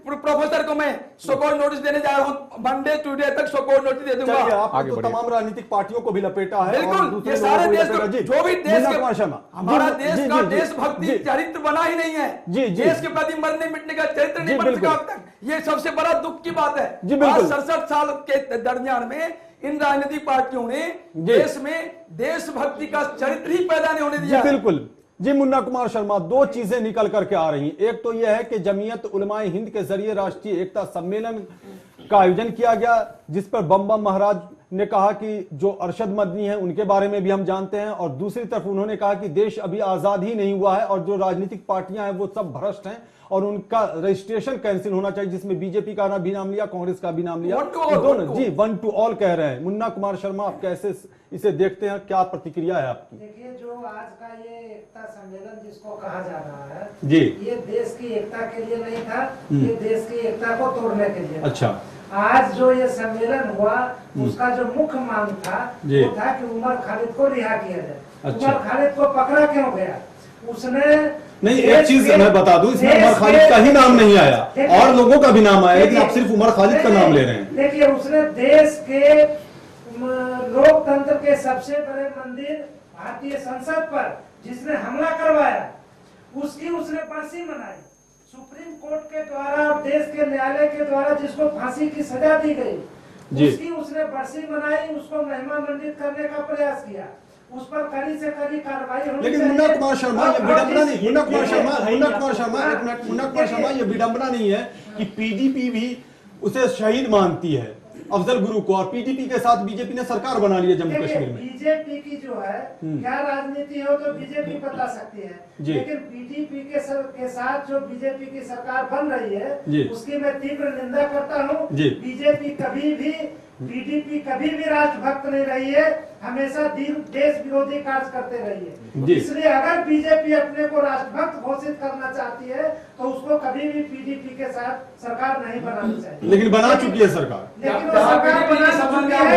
प्रोफेसर को मैं सो-कॉल्ड नोटिस देने जा रहा हूं, मंडे टुडे तक सो-कॉल्ड नोटिस दे दूंगा। आपने तो तमाम राजनीतिक पार्टियों को भी लपेटा है। बिल्कुल, ये सारे देश जो भी देश के, हमारा देश का देशभक्ति चरित्र बना ही नहीं है, देश के प्रति मरने मिटने का चरित्र नहीं बन सका अब तक। ये सबसे बड़ा दुख की बात है। आज 67 साल के दरमियान में इन राजनीतिक पार्टियों ने देश में देशभक्ति का चरित्र ही पैदा नहीं होने दिया। बिल्कुल जी। मुन्ना कुमार शर्मा, 2 चीजें निकल करके आ रही हैं। एक तो यह है कि जमीयत उलमाए हिंद के जरिए राष्ट्रीय एकता सम्मेलन का आयोजन किया गया, जिस पर बम महाराज ने कहा कि जो अरशद मदनी है उनके बारे में भी हम जानते हैं, और दूसरी तरफ उन्होंने कहा कि देश अभी आजाद ही नहीं हुआ है और जो राजनीतिक पार्टियां हैं वो सब भ्रष्ट हैं और उनका रजिस्ट्रेशन कैंसिल होना चाहिए, जिसमें बीजेपी का भी नाम लिया, कांग्रेस का भी नाम लिया, दोनों जी 1 to all कह रहे हैं। मुन्ना कुमार शर्मा, आप कैसे इसे देखते हैं, क्या प्रतिक्रिया है आपकी? देखिए, जो आज का ये एकता सम्मेलन जिसको कहा जा रहा है जी, ये देश की एकता के लिए नहीं था, ये देश की एकता को तोड़ने के लिए। अच्छा, आज जो ये सम्मेलन हुआ उसका जो मुख्य मांग था वो था कि उमर खालिद को रिहा किया जाए। अच्छा। उमर खालिद को पकड़ा क्यों गया? उसने नहीं, एक चीज मैं बता दूं, इसमें उमर खालिद का ही नाम नहीं आया और लोगों का भी नाम आया, लेकिन आप सिर्फ उमर खालिद का नाम ले रहे हैं। देखिए, उसने देश के लोकतंत्र के सबसे बड़े मंदिर भारतीय संसद पर जिसने हमला करवाया, उसकी उसने फांसी मनाई। सुप्रीम कोर्ट के द्वारा और देश के न्यायालय के द्वारा जिसको फांसी की सजा दी गई, उसकी उसने बरसी मनाई, उसको महिमामंडित करने का प्रयास किया, उस पर कड़ी से कड़ी कार्रवाई होनी चाहिए। लेकिन मुन्ना कुमार शर्मा, ये विडंबना नहीं, मुन्ना कुमार शर्मा एक मिनट, मुन्ना कुमार शर्मा, ये विडंबना नहीं है कि पीडीपी भी उसे शहीद मानती है, अफजल गुरु को, और पीडीपी के साथ बीजेपी ने सरकार बना ली है जम्मू कश्मीर में। बीजेपी की जो है क्या राजनीति हो तो बीजेपी बता सकती है, लेकिन पीडीपी के साथ जो बीजेपी की सरकार बन रही है उसकी मैं तीव्र निंदा करता हूँ। बीजेपी कभी भी, पीडीपी कभी भी राष्ट्रभक्त नहीं रही है, हमेशा देश विरोधी कार्य करते रही है। इसलिए अगर बीजेपी अपने को राष्ट्रभक्त घोषित करना चाहती है तो उसको कभी भी पीडीपी के साथ सरकार नहीं बनानी चाहिए। लेकिन बना चुकी है सरकार, लेकिन वो सरकार बना चुकी है।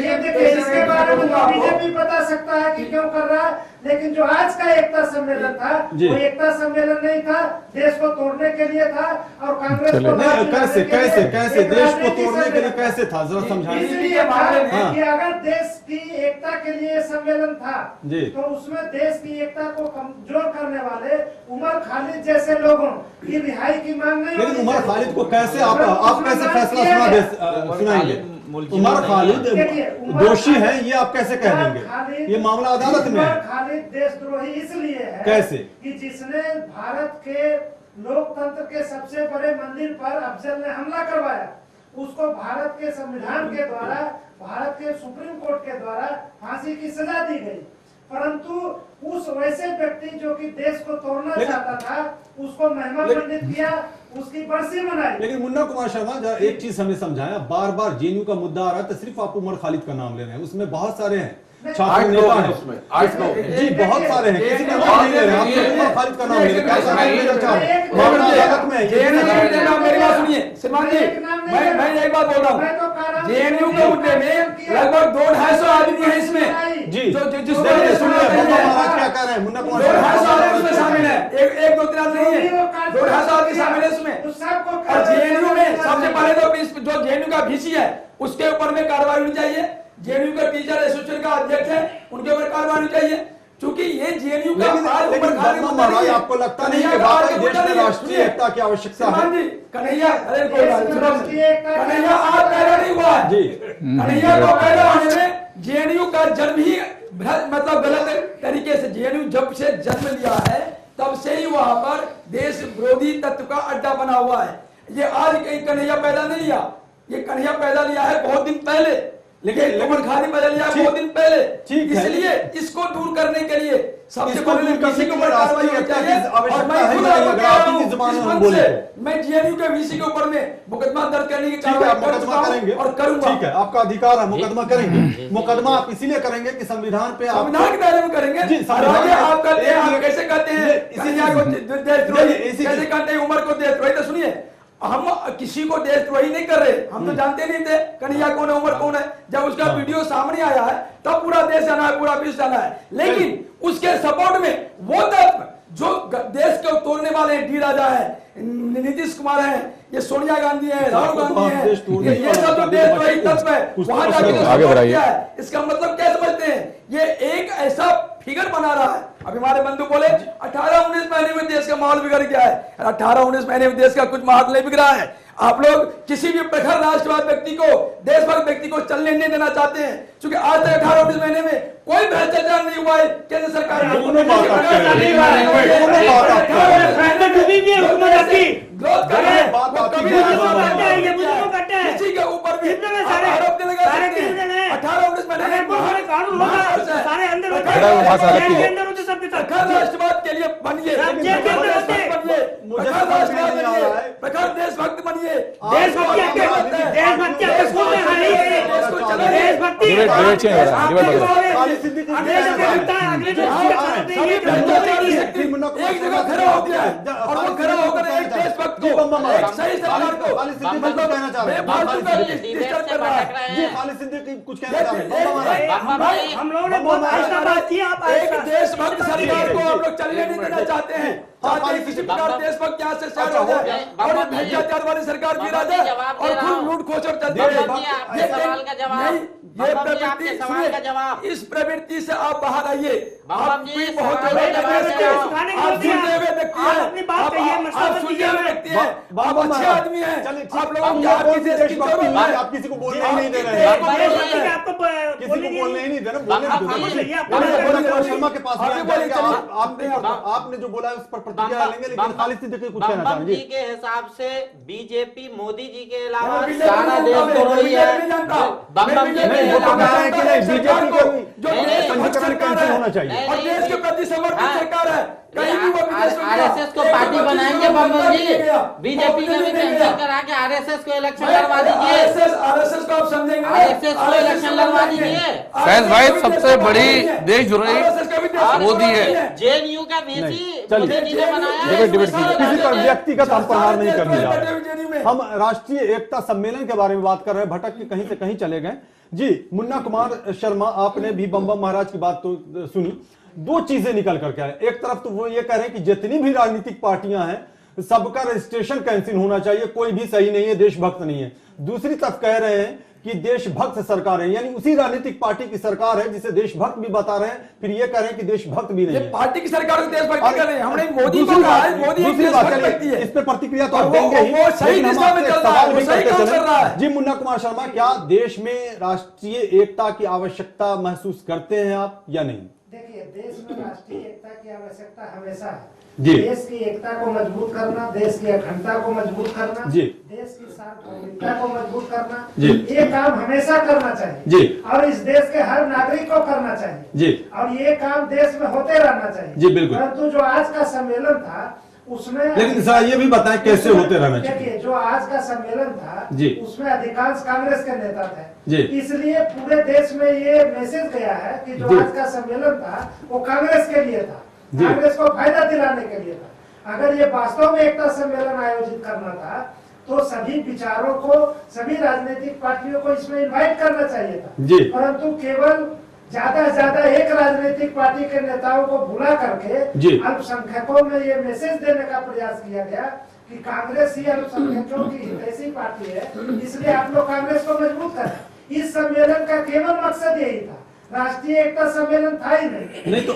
ये देखिए, इसके बारे में बीजेपी बता सकता है कि क्यों कर रहा है, लेकिन जो आज का एकता सम्मेलन था वो एकता सम्मेलन नहीं था, देश को तोड़ने के लिए था। और कांग्रेस को कैसे कैसे कैसे देश को तोड़ने के लिए कैसे था, जरा समझाइए। इसलिए कि अगर देश की एकता के लिए सम्मेलन था तो उसमें देश की एकता को कमजोर करने वाले उमर खालिद जैसे लोगों की रिहाई की मांग नहीं। लेकिन उमर खालिद को कैसे आप कैसे फैसला सुनाएंगे? उमर खालिद दोषी है, ये आप कैसे कह देंगे? ये मामला अदालत में है। खालिद देशद्रोही इसलिए है कैसे कि जिसने भारत के लोकतंत्र के सबसे बड़े मंदिर पर अफजल ने हमला करवाया, उसको भारत के संविधान के द्वारा, भारत के सुप्रीम कोर्ट के द्वारा फांसी की सजा दी गई, परंतु उस वैसे व्यक्ति जो कि देश को तोड़ना चाहता था उसको महिमामंडित किया, उसकी बरसी मनाई। लेकिन मुन्ना कुमार शर्मा, एक चीज हमें समझाया, बार बार जेएनयू का मुद्दा आ रहा है तो सिर्फ आप उमर खालिद का नाम ले रहे हैं, उसमें बहुत सारे हैं छात्र नेता हैं उसमें, 8 लोग जी, बहुत सारे हैं, किसी का नाम नहीं ले रहे, आप उमर खालिद का नाम ले रहे हैं। मामला अदालत में है। मेरी बात सुनिए श्रीमान जी, मैं एक बात बोल रहा हूँ, जेएनयू के मुद्दे में लगभग 200-250 आदमी है इसमें जी, जिसको महाराज क्या कह रहे हैं, मुन्ना कुमार 250 आदमी इसमें शामिल है, एक 2-3 आदमी नहीं है, 250 आदमी शामिल है इसमें। और जेएनयू में सबसे पहले तो जो जेएनयू का वीसी है उसके ऊपर में कार्रवाई होनी चाहिए, जेएनयू का टीचर एसोसिएशन का अध्यक्ष है उनके ऊपर कार्रवाई होनी चाहिए, क्योंकि ये जेएनयू का आपको लगता नहीं कि वाकई देश में राष्ट्रीय एकता की आवश्यकता है? कन्हैया, अरे कन्हैया आज पैदा नहीं हुआ है जी, कन्हैया को पैदा होने में जेएनयू का जन्म ही मतलब गलत तरीके से, जेएनयू जब से जन्म लिया है तब से ही वहां पर देश विरोधी तत्व का अड्डा बना हुआ है। ये आज कहीं कन्हैया पैदा नहीं लिया, ये कन्हैया पैदा लिया है बहुत दिन पहले, लेकिन उमर खालिद पैदा लिया बहुत दिन पहले। इसलिए इसको दूर करने के लिए सबसे पहले किसी के ऊपर कार्रवाई होनी चाहिए। मैं जेएनयू के वीसी के ऊपर में मुकदमा दर्ज करने की कार्रवाई और करूंगा। ठीक है, आपका अधिकार है, मुकदमा करेंगे। मुकदमा आप इसीलिए करेंगे कि संविधान पे, संविधान के दायरे में करेंगे। आप कहते हैं, आप कैसे कहते हैं कन्हैया को देशद्रोही, कैसे कहते हैं उमर को देशद्रोही? तो सुनिए, हम किसी को देशद्रोही नहीं कर रहे, हम तो जानते नहीं थे कन्हैया कौन है, उमर कौन है। जब उसका वीडियो सामने आया है तब पूरा देश जाना है, पूरा विश्व जाना है, लेकिन उसके सपोर्ट में वो तत्व जो देश को तोड़ने वाले डी राजा है, नीतीश कुमार है, ये सोनिया गांधी है, राहुल गांधी है, ये सब जो देशद्रोही तत्व है वहां जाके इसका मतलब क्या समझते हैं? ये एक ऐसा फिगर बना रहा है। अभी हमारे बंधु बोले 18-19 महीने में देश का माहौल बिगड़ गया है। 18-19 महीने में देश का कुछ माहौल नहीं बिगड़ा है। आप लोग किसी भी प्रखर राष्ट्रवाद व्यक्ति को, देशभक्त व्यक्ति को चलने नहीं देना चाहते हैं, क्योंकि आज तक 18-19 महीने में कोई भ्रष्टाचार नहीं हुआ है केंद्र सरकार में। किसी के ऊपर भी आरोप नहीं लगा सकते। 18-19 में नहीं, कानून होता, सारे अंदर होते बेटा, वो भाषा हैं, रखी है। जेल के अंदर होते सब के सब। प्रखर राष्ट्रवाद के लिए बनिए, सब जेल के अंदर होते हैं। मुझे प्रखर समझ में राष्ट्रवाद नहीं आ बनिए, रहा है। प्रखर देशभक्त बनिए। देशभक्ति आपके स्कूल में है नहीं है। देशभक्ति डिबेट चेंज हो रहा है, डिबेट बदल। खालिद सिद्दीकी अगले जो बनता है, अगले जो एक जगह खड़ा हो गया है और वो खड़ा होकर एक देशभक्त को, एक सही सरकार को खालिद सिद्दीकी कुछ कहना चाह रहे हैं। बेफालतू का डिस्टर्ब कर रहा है। जी खालिद सिद्दीकी कुछ कहना चाह रहे हैं। हम लोगों ने बहुत आहिस्ता बात की, आप एक आहिस्ता। देशभक्त सरकार को आप लोग चलने नहीं देना चाहते हैं, चाहते हैं किसी प्रकार देशभक्त यहाँ से शहर हो जाए और ये भ्रष्टाचार वाली सरकार गिरा जाए और खुद लूट खोच और चलते रहे। ये प्रवृत्ति, इस प्रवृत्ति से आप बाहर आइए। आप भी बहुत आप सुलझे हुए व्यक्ति हैं, आप सुलझे हुए व्यक्ति हैं, आप अच्छे आदमी हैं, आप लोगों को आपकी देश की जरूरत है। आप किसी को बोलने ही नहीं दे रहे हैं। आपको किसी को बोलने ही नहीं दे रहे, बोलने आप दो। शर्मा के पास आपने जो बोला है उस पर प्रतिक्रिया लेंगे, लेकिन खालिद सिद्दीकी कुछ कहना चाहेंगे। जी के हिसाब से बीजेपी मोदी जी के अलावा मैं सारा देश बीजेपी को रही है। नहीं जानता। बम बम जी के वो तो कह रहे हैं कि नहीं, बीजेपी को जो पंजीकरण कैंसिल होना चाहिए। और देश के प्रति समर्पित सरकार है, कहीं भी वो विदेश में आरएसएस को पार्टी बनाएंगे बम बम जी, बीजेपी का भी कैंसिल करा के आरएसएस को इलेक्शन लड़वा दीजिए। आरएसएस को आप समझेंगे, आरएसएस को इलेक्शन लड़वा दीजिए। फैज भाई, सबसे बड़ी देशद्रोही मोदी है। जेएनयू का भेजी चलिए। मोदी जी ने बनाया। डिबेट किसी पर व्यक्तिगत हम प्रहार नहीं करने जा रहे। हम राष्ट्रीय एकता सम्मेलन के बारे में बात कर रहे हैं, भटक के कहीं से कहीं चले गए। जी मुन्ना कुमार शर्मा, आपने भी बम बम महाराज की बात तो सुनी। दो चीजें निकल करके आए। एक तरफ तो वो ये कह रहे हैं कि जितनी भी राजनीतिक पार्टियां हैं सबका रजिस्ट्रेशन कैंसिल होना चाहिए, कोई भी सही नहीं है, देशभक्त नहीं है। दूसरी तरफ कह रहे हैं कि देशभक्त सरकार है, यानी उसी राजनीतिक पार्टी की सरकार है जिसे देशभक्त भी बता रहे हैं, फिर ये कह रहे हैं कि देशभक्त भी नहीं है। पार्टी की सरकार को देशभक्ति कर रहे हैं, हमने मोदी को कहा है, मोदी एक देशभक्त व्यक्ति है। इस पे प्रतिक्रिया तो और आप देंगे ही, वो सही लेकिन हम दिशा में आपसे चल रहा है, सवाल वो भी सही करते काम चलें। कर रहा है। जी मुन्ना कुमार शर्मा, क्या देश में राष्ट्रीय एकता की आवश्यकता महसूस करते हैं आप या नहीं? देखिए, देश में राष्ट्रीय एकता की आवश्यकता हमेशा है। जी। देश की एकता को मजबूत करना, देश की अखंडता को मजबूत करना, जी। देश की सार्वभौमिकता को मजबूत करना, जी। ये काम हमेशा करना चाहिए। जी। और इस देश के हर नागरिक को करना चाहिए। जी। और ये काम देश में होते रहना चाहिए। जी, बिल्कुल। परंतु जो आज का सम्मेलन था उसमें, लेकिन सर ये भी बताएं कैसे होते रहना चाहिए। देखिए, जो आज का सम्मेलन था जी। उसमें अधिकांश कांग्रेस के नेता थे। जी। इसलिए पूरे देश में ये मैसेज गया है कि जो जी। आज का सम्मेलन था वो कांग्रेस के लिए था, जी। कांग्रेस को फायदा दिलाने के लिए था। अगर ये वास्तव में एकता सम्मेलन आयोजित करना था तो सभी विचारों को, सभी राजनीतिक पार्टियों को इसमें इनवाइट करना चाहिए था। जी। परंतु केवल ज्यादा से ज्यादा एक राजनीतिक पार्टी के नेताओं को बुला करके अल्पसंख्यकों में ये मैसेज देने का प्रयास किया गया कि कांग्रेस ही अल्पसंख्यकों की ऐसी पार्टी है, इसलिए आप लोग कांग्रेस को मजबूत करें। इस सम्मेलन का केवल मकसद यही था, राष्ट्रीय एकता सम्मेलन था ही नहीं। तो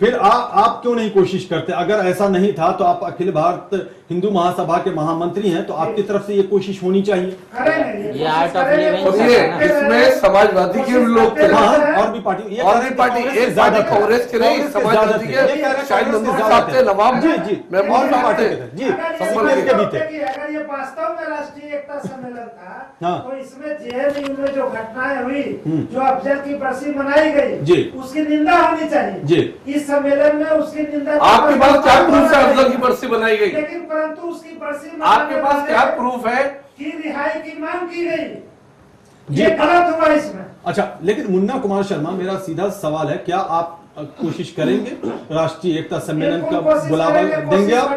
फिर आप क्यों नहीं कोशिश करते? अगर ऐसा नहीं था तो आप अखिल भारत हिंदू महासभा के महामंत्री हैं, तो आपकी तरफ से ये कोशिश होनी चाहिए। ये आर्ट ऑफ लिविंग इसमें समाजवादी के भी लोग थे, और भी पार्टी, एक पार्टी कांग्रेस के नहीं, समाजवादी के शायद नंदू साहब थे, नवाब जी जी और भी पार्टी जी के भी थे। अगर ये वास्तव में राष्ट्रीय एकता सम्मेलन था तो इसमें जेएनयू में जो घटनाएं हुई, जो अफजल की बरसी मनाई गई, उसकी निंदा होनी चाहिए। इस सम्मेलन में उसकी निंदा, आपके पास क्या प्रूफ है अफजल की बरसी बनाई गई? लेकिन परंतु उसकी बरसी, आपके पास क्या प्रूफ है कि रिहाई की मांग की गई? ये गलत हुआ इसमें। अच्छा, लेकिन मुन्ना कुमार शर्मा, मेरा सीधा सवाल है, क्या आप कोशिश करेंगे राष्ट्रीय एकता सम्मेलन का बुलावा देंगे? आप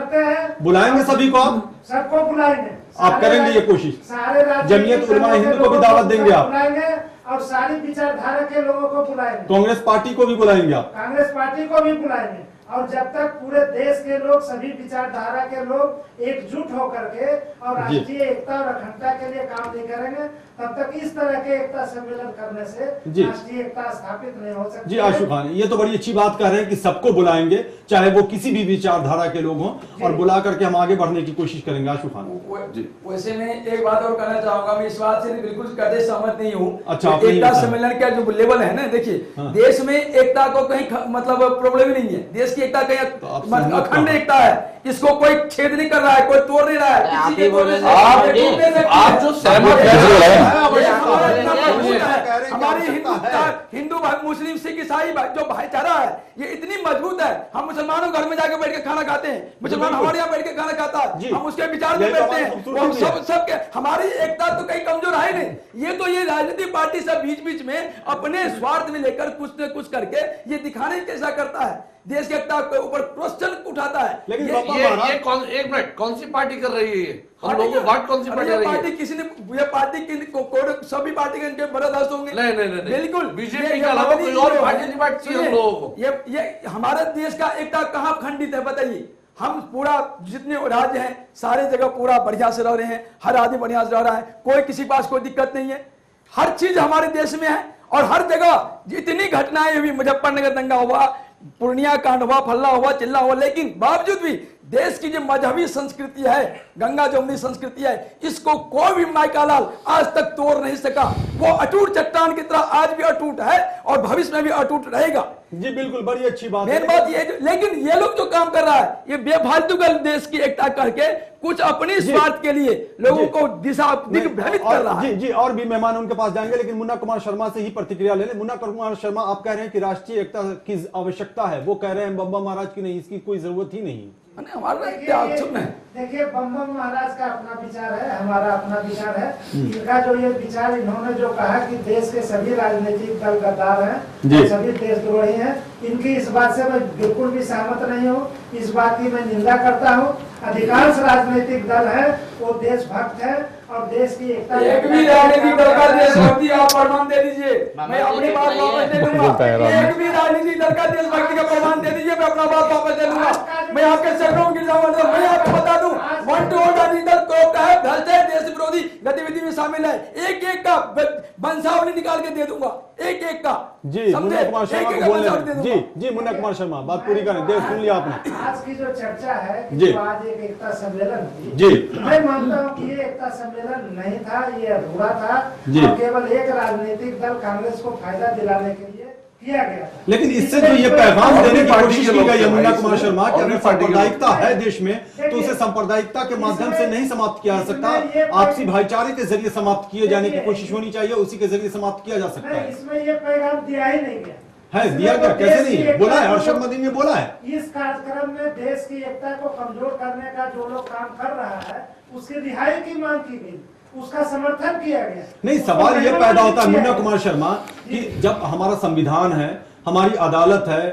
बुलाएंगे सभी को? आप सबको बुलाएंगे। आप करेंगे ये कोशिश? सारे जमीयत उलमा हिंद को भी दावत देंगे आप? बुलाएंगे और सारी विचारधारा के लोगों को बुलाएंगे। कांग्रेस पार्टी को भी बुलाएंगे आप? कांग्रेस पार्टी को भी बुलाएंगे। और जब तक पूरे देश के लोग, सभी विचारधारा के लोग एकजुट होकर के और राष्ट्रीय एकता और अखंडता के लिए काम नहीं करेंगे, तब तक इस तरह के एकता सम्मेलन करने से राष्ट्रीय एकता स्थापित नहीं हो सकती। जी आशु खान, ये तो बड़ी अच्छी बात कर रहे हैं कि सबको बुलाएंगे, चाहे वो किसी भी विचारधारा के लोग हों, और बुला करके हम आगे बढ़ने की कोशिश करेंगे। आशु खान, वैसे मैं एक बात और कहना चाहूंगा, मैं इस बात से बिल्कुल कदे सहमत नहीं हूँ। अच्छा, एकता सम्मेलन का जो लेवल है ना, देखिए देश में एकता को कहीं मतलब प्रॉब्लम ही नहीं है। देश की एकता कहीं अखंड एकता है, इसको कोई छेद नहीं कर रहा है, कोई तोड़ नहीं रहा है। आप जो सहमत हमारी मुस्लिम सिख ईसाई जो भाईचारा है ये इतनी मजबूत है। हम मुसलमानों घर में जाके बैठ के खाना खाते हैं, मुसलमान हमारे यहाँ बैठ के खाना खाता है, हम उसके विचार में बैठते हैं, हम सब हमारी एकता तो कहीं कमजोर है नहीं। ये तो ये राजनीतिक पार्टी सब बीच बीच में अपने स्वार्थ में लेकर कुछ न कुछ करके ये दिखाने कैसा करता है, देश की एकता के ऊपर क्वेश्चन उठाता है। लेकिन एक मिनट, कौन सी पार्टी कर रही है ये? हम लोगों को बात कौन सी पार्टी कर रही है? किसी ने ये पार्टी सभी पार्टी के इनके बर्दाश्त होंगे? नहीं बिल्कुल। बीजेपी के अलावा कोई और पार्टी नहीं बांटती हम लोगों को। ये हमारे देश का एकता कहाँ खंडित है बताइए? हम पूरा जितने राज्य हैं सारे जगह पूरा बढ़िया से रह रहे हैं, हर आदमी बढ़िया से रह रहा है, कोई किसी पास कोई दिक्कत नहीं है, हर चीज हमारे देश में है और हर जगह जितनी घटनाएं हुई, मुजफ्फरनगर दंगा हुआ, पूर्णिया कांड हुआ, फल्ला हुआ, चिल्ला हुआ, लेकिन बावजूद भी देश की जो मजहबी संस्कृति है, गंगा जमुनी संस्कृति है, इसको कोई भी माइकालाल आज तक तोड़ नहीं सका। वो अटूट चट्टान की तरह आज भी अटूट है और भविष्य में भी अटूट रहेगा। जी बिल्कुल, बड़ी अच्छी बात है। मेन बात ये, लेकिन ये लोग जो काम कर रहा है ये बेफालतू का देश की एकता करके कुछ अपनी स्वार्थ के लिए लोगों को दिग्भ्रमित कर रहा है। जी जी, और भी मेहमान उनके पास जाएंगे, लेकिन मुन्ना कुमार शर्मा से ही प्रतिक्रिया ले लें। मुन्ना कुमार शर्मा, आप कह रहे हैं कि राष्ट्रीय एकता की आवश्यकता है, वो कह रहे हैं बम बम महाराज की नहीं, इसकी कोई जरूरत ही नहीं। देखिए बम बम महाराज का अपना विचार है, हमारा अपना विचार है। इनका जो ये विचार, इन्होंने जो कहा कि देश के सभी राजनीतिक दल गद्दार हैं, सभी देशद्रोही हैं, इनकी इस बात से मैं बिल्कुल भी सहमत नहीं हूँ। इस बात की मैं निंदा करता हूँ। अधिकांश राजनीतिक दल है वो देशभक्त है और देश की एकता। एक भी राजनीतिक दल का देशभक्ति आप प्रमाण दे दीजिए, मैं अपनी बात वापस ले लूंगा। एक भी राजनीतिक दल का देशभक्ति का प्रमाण दे दीजिए, मैं अपना बात वापस ले लूंगा। मैं आपके सैकड़ों गिर जाऊंगा, मैं आपको बता दूं 1 to 1 राजनीतिक दल को है भ्रष्ट है, देश विरोधी गतिविधि में शामिल है। एक एक का वंशावली निकाल के दे दूंगा, एक एक का। जी मुन्ना कुमार शर्मा को बोलने जी जी मुन्ना कुमार शर्मा बात पूरी करें। देव सुन लिया आपने आज की जो चर्चा है जी, आज एक एकता सम्मेलन थी जी, मैं मानता हूँ कि ये एकता सम्मेलन नहीं था, ये अधूरा था और केवल एक राजनीतिक दल कांग्रेस को फायदा दिलाने के लिए किया गया था। लेकिन इससे जो ये पैगाम देने की कोशिश की गई है मुन्ना कुमार शर्मा कि अगर सांप्रदायिकता है देश में तो उसे सांप्रदायिकता के माध्यम से नहीं समाप्त किया जा सकता, आपसी भाईचारे के जरिए समाप्त किए जाने की कोशिश होनी चाहिए, उसी के जरिए समाप्त किया जा सकता है। इसमें ये पैगाम दिया ही नहीं गया है, दिया गया कैसे नहीं है? बोला है, हर्षद मदनी ने बोला है। इस कार्यक्रम में देश की एकता को कमजोर करने का जो लोग काम कर रहा है उसकी रिहाई की मांग की गई, उसका समर्थन किया गया। नहीं, सवाल ये पैदा होता है मुन्ना कुमार शर्मा कि जब हमारा संविधान है, हमारी अदालत है,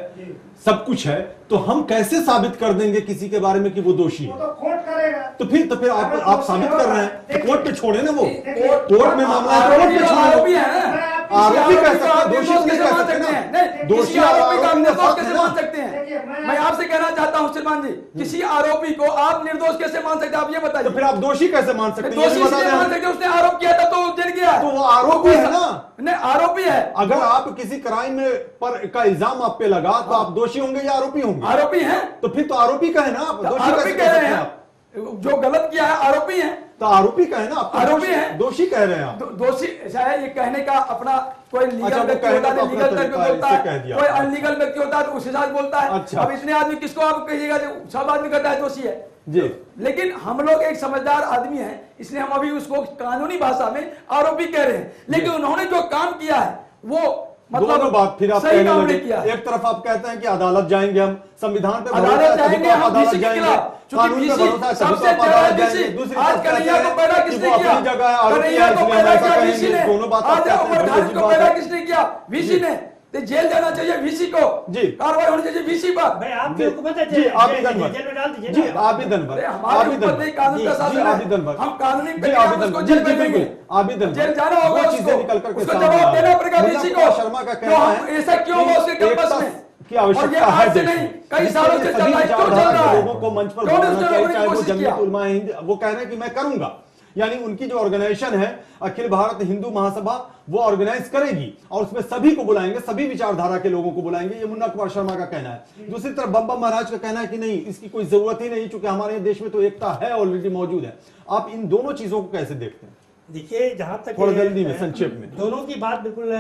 सब कुछ है, तो हम कैसे साबित कर देंगे किसी के बारे में कि वो दोषी है? वो तो कोर्ट करेगा। तो फिर आप साबित कर रहे हैं तो कोर्ट पे छोड़े ना, वो कोर्ट में मामला है, कोर्ट पे छोड़े। आरोपी कह सकते हैं, दोषी कैसे कह सकते हैं? दोषी आरोपी का निर्दोष कैसे मान सकते हैं? मैं आपसे कहना चाहता हूं श्रीमान जी, किसी आरोपी को आप निर्दोष कैसे मान सकते हैं? आप ये बताइए। तो फिर आप दोषी कैसे मान सकते हैं? दोषी इसलिए मान सकते हैं उसने आरोप किया था तो जेल गया, तो वो आरोपी है ना। नहीं, आरोपी है। अगर आप किसी क्राइम पर का इल्जाम आप पे लगा तो आप दोषी होंगे या आरोपी होंगे? आरोपी हैं। तो फिर तो आरोपी का है ना, आप दोषी आरोपी कैसे कह रहे सकते हैं? जो गलत किया है आरोपी है, तो आरोपी का है ना, आप आरोपी है, दोषी कह रहे हैं आप। दोषी शायद ये कहने का अपना कोई लीगल व्यक्ति होता है, लीगल तरीके बोलता है, कोई अनलीगल व्यक्ति होता है तो उसके साथ बोलता है। अच्छा। अब इतने आदमी किसको आप कहिएगा जो सब आदमी कहता है दोषी है जी। लेकिन हम लोग एक समझदार आदमी हैं, इसलिए हम अभी उसको कानूनी भाषा में आरोपी कह रहे हैं। लेकिन उन्होंने जो काम किया है वो मतलब बात फिर आप सही काम कहने नहीं किया। लगे। एक तरफ आप कहते हैं कि अदालत जाएंगे, हम संविधान पे अदालत जाएंगे, हम अदालत किसी के जाएंगे, खिलाफ, कानून पे भरोसा है, सबसे आप अदालत ज्यादा जाएंगे। दूसरी आज तरफ कहते कन्हैया को हैं पैदा कि किसने वो किया? अपनी जगह है, आरोपी है, कन्हैया को इसलिए हम पैदा ऐसा किया कहेंगे। वीसी ने। दोनों बात आज आप कहते हैं, उमर बड़ी को बात पैदा है। किसने किया? वीसी ने। तो जेल जाना चाहिए वीसी को, जी कार्रवाई होनी चाहिए वीसी पर। भाई आपकी हुकूमत है, जी आबिदन जेल में डाल दीजिए जी ना। आबिदन भर हमारे ऊपर नहीं कानून का शासन है, आबिदन भर हम कानूनी जी प्रक्रिया में आबिदन उसको भर जेल जी भेजेंगे। बिल्कुल आबिदन जेल जाना होगा वो उसको, चीजें निकल करके उसको सामने जवाब आ रही देना हैं। पड़ेगा मुन्ना वीसी कुमार को। शर्मा का तो कहना हम है ऐसा क्यों हुआ उसके कैंपस में की आवश्यकता है देश में। कई सालों से चल रहा है, क्यों चल विचारधारा रहा के है? लोगों को मंच पर क्यों बुलाना उसने चाहिए, रोकने की चाहे वो कोशिश किया? जमीयत उलमा हिंद, वो कह रहे हैं कि मैं करूंगा, यानी उनकी जो ऑर्गेनाइजेशन है अखिल भारत हिंदू महासभा, वो ऑर्गेनाइज करेगी और उसमें सभी को बुलाएंगे, सभी विचारधारा के लोगों को बुलाएंगे। ये मुन्ना कुमार शर्मा का कहना है। दूसरी तरफ बम बम महाराज का कहना है कि नहीं, इसकी कोई जरूरत ही नहीं, चूंकि हमारे देश में तो एकता है, ऑलरेडी मौजूद है। आप इन दोनों चीजों को कैसे देखते हैं? देखिए, जहां तक थोड़ा जल्दी में, संक्षेप में। दोनों की बात बिल्कुल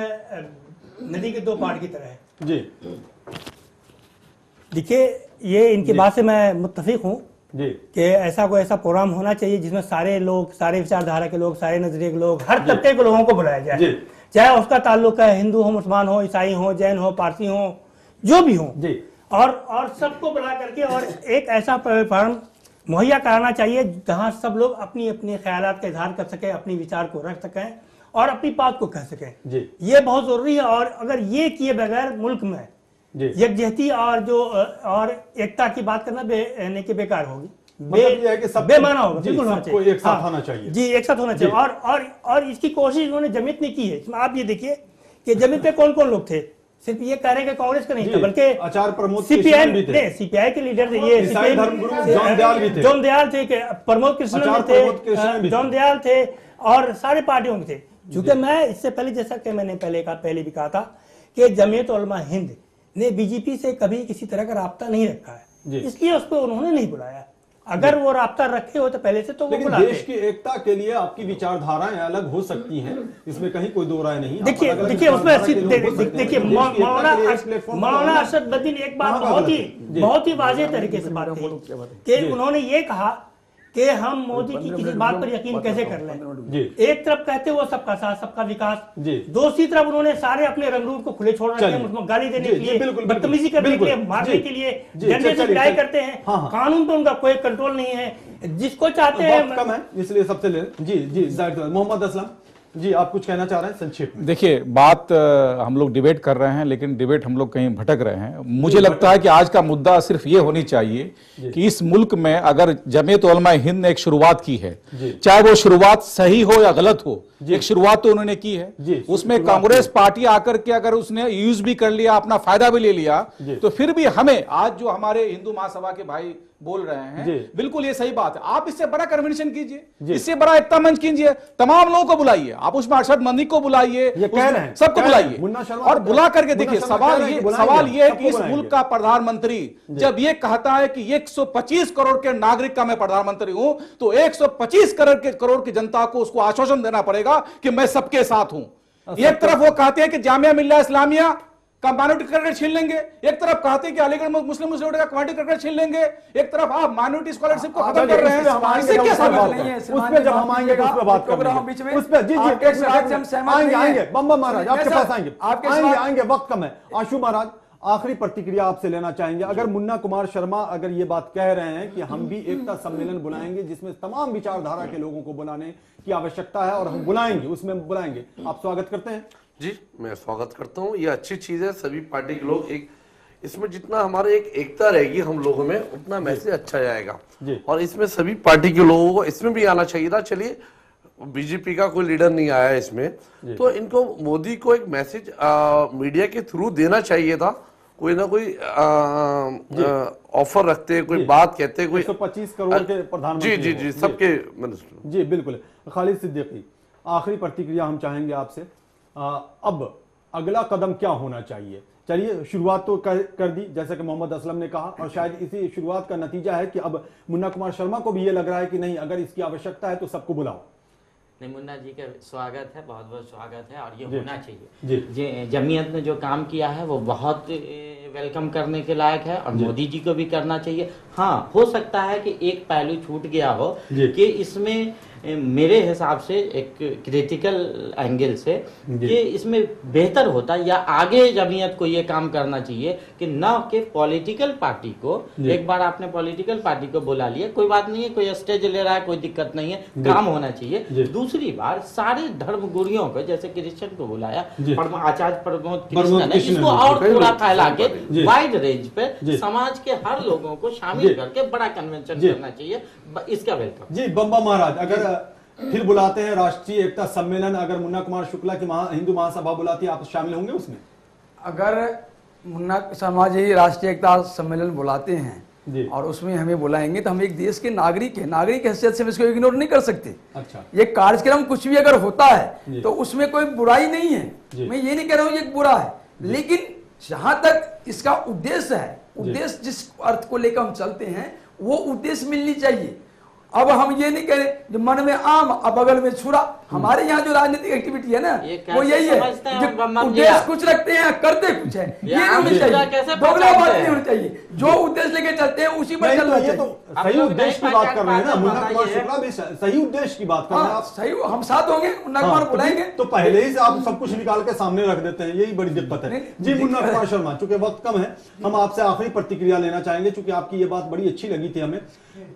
नदी के दो पार की तरह है जी। देखिए, ये इनकी बात से मैं मुत्तफिक हूँ जी कि ऐसा प्रोग्राम होना चाहिए जिसमें सारे लोग, सारे विचारधारा के लोग, सारे नजरिए के लोग, हर तबके के लोगों को बुलाया जाए। चाहे उसका ताल्लुक है हिंदू हो, मुसलमान हो, ईसाई हो, जैन हो, पारसी हो, जो भी हो जी, और सबको बुला करके और एक ऐसा प्लेटफॉर्म मुहैया कराना चाहिए जहां सब लोग अपनी अपनी ख्यालात का इजहार कर सकें, अपनी विचार को रख सकें और अपनी बात को कह सकें जी। ये बहुत जरूरी है। और अगर ये किए बगैर मुल्क में यकजहती और एकता की बात करना यानी कि बेकार होगी, मतलब ये है कि सब बेमाना होगा। बिल्कुल होना सबको चाहिए, एक साथ होना चाहिए जी, एक साथ होना चाहिए। और इसकी कोशिश उन्होंने जमीयत ने की है। इसमें आप ये देखिए कि जमीयत पे कौन कौन लोग थे, सिर्फ ये कह रहे हैं कि कांग्रेस का नहीं था, बल्कि आचार्य प्रमोद सीपीआई के लीडर थे, ये जॉन दयाल थे, प्रमोद कृष्णन थे, जॉन दयाल थे और सारे पार्टियों के थे। क्योंकि मैं इससे पहले, जैसा कि मैंने पहले भी कहा था कि जमीयत उलमा हिंद ने बीजेपी से कभी किसी तरह का राब्ता नहीं रखा है, इसलिए उसको उन्होंने नहीं बुलाया। अगर वो राब्ता रखे हो तो पहले से तो वो बुलाते। देश की एकता के लिए आपकी विचारधाराएं अलग हो सकती हैं, इसमें कहीं कोई दो राय नहीं। देखिए उसमें देखिए मौलाना अरशदुद्दीन एक बात बहुत ही वाज़ेह तरीके से बात कही कि उन्होंने ये कहा कि हम मोदी की किसी बात पर यकीन कैसे कर लें। एक तरफ कहते वो सबका साथ सबका विकास, दूसरी तरफ उन्होंने सारे अपने रंगरूप को खुले छोड़ रखे हैं, उसमें गाली देने के लिए, बदतमीजी करने के लिए, मारने के लिए, डंडे से पिटाई करते हैं। कानून पर उनका कोई कंट्रोल नहीं है, जिसको चाहते हैं कम है, इसलिए सबसे ले। जी मोहम्मद असलम जी, आप कुछ कहना चाह रहे हैं संक्षेप में? देखिए, बात हम लोग डिबेट कर रहे हैं, लेकिन डिबेट हम लोग कहीं भटक रहे हैं। मुझे लगता है कि आज का मुद्दा सिर्फ ये होनी चाहिए कि इस मुल्क में अगर जमीयत उलमा हिंद ने एक शुरुआत की है, चाहे वो शुरुआत सही हो या गलत हो, एक शुरुआत तो उन्होंने की है। उसमें कांग्रेस पार्टी आकर के अगर उसने यूज भी कर लिया, अपना फायदा भी ले लिया, तो फिर भी हमें आज जो हमारे हिंदू महासभा के भाई बोल रहे हैं, बिल्कुल ये सही बात है। आप इससे बड़ा कन्वेंशन कीजिए, इससे बड़ा एकता मंच कीजिए, तमाम लोगों को बुलाइए, आप उसमें अरशद मलिक को बुलाइए, सबको बुलाइए और बुला करके देखिए। सवाल ये है कि इस मुल्क का प्रधानमंत्री जब ये कहता है कि 125 करोड़ के नागरिक का मैं प्रधानमंत्री हूं, तो 125 करोड़ की जनता को उसको आश्वासन देना पड़ेगा कि मैं सबके साथ हूं। एक तरफ वो कहते हैं कि जामिया मिल्ला इस्लामिया का माइनॉरिटी क्रेडिट छीन लेंगे, एक तरफ कहते हैं कि अलीगढ़ मुस्लिम यूनिवर्सिटी का क्वांटिटी क्रेडिट छीन लेंगे, एक तरफ आप माइनॉरिटी स्कॉलरशिप को खत्म कर रहे हैं। इससे क्या समझ नहीं है? उस पे जब हम आएंगे तो उस पे बात करेंगे, उस पे। जी आएंगे बम्बा महाराज आपके पास आएंगे, वक्त कम है। आशु महाराज, आखिरी प्रतिक्रिया आपसे लेना चाहेंगे। अगर मुन्ना कुमार शर्मा अगर ये बात कह रहे हैं कि हम भी एकता सम्मेलन बुलाएंगे जिसमें तमाम विचारधारा के लोगों को बुलाने की आवश्यकता है और हम बुलाएंगे, उसमें बुलाएंगे, आप स्वागत करते हैं? जी, मैं स्वागत करता हूँ। ये अच्छी चीज है, सभी पार्टी के लोग एक इसमें जितना हमारे एक एकता रहेगी हम लोगों में, उतना मैसेज अच्छा जाएगा। और इसमें सभी पार्टी के लोगों को इसमें भी आना चाहिए था। चलिए, बीजेपी का कोई लीडर नहीं आया इसमें, तो इनको मोदी को एक मैसेज मीडिया के थ्रू देना चाहिए था। कोई ना कोई ऑफर रखते, कोई बात कहते, कोई 125 करोड़ के प्रधानमंत्री। जी सबके मिनिस्टर। जी बिल्कुल। खालिद सिद्दीकी, आखिरी प्रतिक्रिया हम चाहेंगे आपसे। अब अगला कदम क्या होना चाहिए? चलिए, शुरुआत तो कर दी जैसा कि मोहम्मद असलम ने कहा, और शायद इसी शुरुआत का नतीजा है कि अब मुन्ना कुमार शर्मा को भी ये लग रहा है कि नहीं, अगर इसकी आवश्यकता है तो सबको बुलाओ। नहीं, मुन्ना जी का स्वागत है, बहुत बहुत स्वागत है, और ये होना चाहिए। जमीयत ने जो काम किया है वो बहुत वेलकम करने के लायक है, और मोदी जी को भी करना चाहिए। हाँ, हो सकता है कि एक पहलू छूट गया हो कि इसमें मेरे हिसाब से एक क्रिटिकल एंगल से कि इसमें बेहतर होता या आगे जमीयत को ये काम करना चाहिए कि न कि पॉलिटिकल पार्टी को, एक बार आपने पॉलिटिकल पार्टी को बुला लिया, कोई बात नहीं है, कोई स्टेज ले रहा है, कोई दिक्कत नहीं है, काम होना चाहिए। दूसरी बार सारे धर्म गुरुओं को, जैसे क्रिश्चियन को बुलाया, आचार्य प्रमोद कृष्णन ने, इसको और थोड़ा फैला के वाइड रेंज पे समाज के हर लोगों को शामिल करके बड़ा कन्वेंशन करना चाहिए। इसका वेलकम। जी बम्बा महाराज, अगर फिर बुलाते हैं राष्ट्रीय एकता सम्मेलन, अगर मुन्ना कुमार शुक्ला की हिंदू महासभा बुलाती है, आप शामिल होंगे उसमें? अगर मुन्ना शर्मा जी राष्ट्रीय एकता सम्मेलन बुलाते हैं और उसमें हमें बुलाएंगे, तो हम एक देश के नागरिक हैं, नागरिक हैसियत से हम इसको इग्नोर नहीं कर सकते। अच्छा, ये कार्यक्रम कुछ भी अगर होता है तो उसमें कोई बुराई नहीं है, मैं ये नहीं कह रहा हूँ ये बुरा है, लेकिन जहां तक इसका उद्देश्य है, उद्देश्य जिस अर्थ को लेकर हम चलते हैं वो उद्देश्य मिलनी चाहिए। अब हम ये नहीं कह रहे जो मन में आम अब बगल में छुरा। हमारे यहाँ जो राजनीतिक एक्टिविटी है ना वो यही है, उद्देश्य कुछ रखते हैं करते कुछ है, ये नहीं होनी चाहिए, दोगला बात नहीं होनी चाहिए। जो उद्देश्य लेके चलते हैं उसी पर चलना चाहिए। सही उद्देश्य की बात कर रहे हैं ना मुन्ना कुमार शुक्ला भी सही उद्देश्य की बात कर रहे हैं आप। सही, हम साथ होंगे, मुन्ना कुमार बुलाएंगे तो पहले ही से आप सब कुछ निकाल के सामने रख देते हैं, यही बड़ी दिक्कत है। जी मुन्ना कुमार शर्मा, चूंकि वक्त कम है हम आपसे आखिरी प्रतिक्रिया लेना चाहेंगे, चूंकि आपकी ये बात बड़ी अच्छी लगी थी हमें।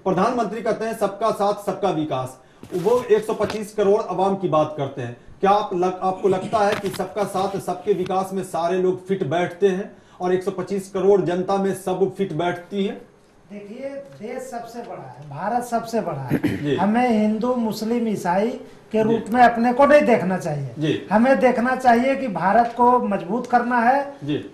प्रधानमंत्री कहते हैं सबका साथ सबका विकास, वो 125 करोड़ अवाम की बात करते हैं। क्या आपको लगता है कि सबका साथ सबके विकास में सारे लोग फिट बैठते हैं और 125 करोड़ जनता में सब फिट बैठती है? देखिए, देश सबसे बड़ा है, भारत सबसे बड़ा है। हमें हिंदू मुस्लिम ईसाई के रूप में अपने को नहीं देखना चाहिए। हमें देखना चाहिए कि भारत को मजबूत करना है,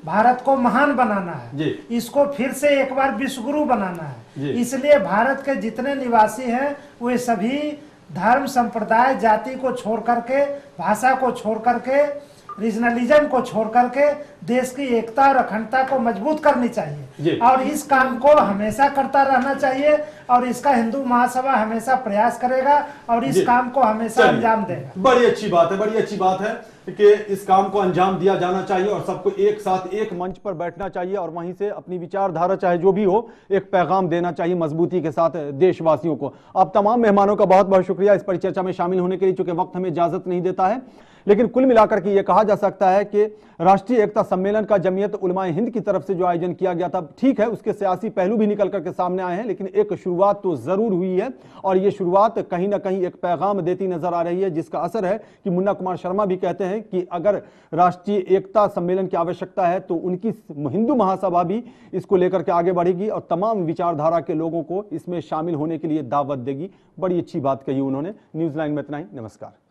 भारत को महान बनाना है, इसको फिर से एक बार विश्वगुरु बनाना है। इसलिए भारत के जितने निवासी हैं वे सभी धर्म संप्रदाय जाति को छोड़ करके, भाषा को छोड़ करके, रीजनलिज्म को छोड़ करके देश की एकता और अखंडता को मजबूत करनी चाहिए और इस काम को हमेशा करता रहना चाहिए और इसका हिंदू महासभा हमेशा प्रयास करेगा और इस काम को हमेशा अंजाम देगा। बड़ी अच्छी बात है, बड़ी अच्छी बात है कि इस काम को अंजाम दिया जाना चाहिए और सबको एक साथ एक मंच पर बैठना चाहिए और वहीं से अपनी विचारधारा चाहे जो भी हो एक पैगाम देना चाहिए मजबूती के साथ देशवासियों को। आप तमाम मेहमानों का बहुत बहुत शुक्रिया इस परिचर्चा में शामिल होने के लिए, चूंकि वक्त हमें इजाजत नहीं देता है। लेकिन कुल मिलाकर के ये कहा जा सकता है कि राष्ट्रीय एकता सम्मेलन का जमीयत उलमाए हिंद की तरफ से जो आयोजन किया गया था, ठीक है उसके सियासी पहलू भी निकल करके सामने आए हैं, लेकिन एक शुरुआत तो जरूर हुई है और ये शुरुआत कहीं ना कहीं एक पैगाम देती नजर आ रही है, जिसका असर है कि मुन्ना कुमार शर्मा भी कहते हैं कि अगर राष्ट्रीय एकता सम्मेलन की आवश्यकता है तो उनकी हिंदू महासभा भी इसको लेकर के आगे बढ़ेगी और तमाम विचारधारा के लोगों को इसमें शामिल होने के लिए दावत देगी। बड़ी अच्छी बात कही उन्होंने। न्यूज़ लाइन में इतना ही, नमस्कार।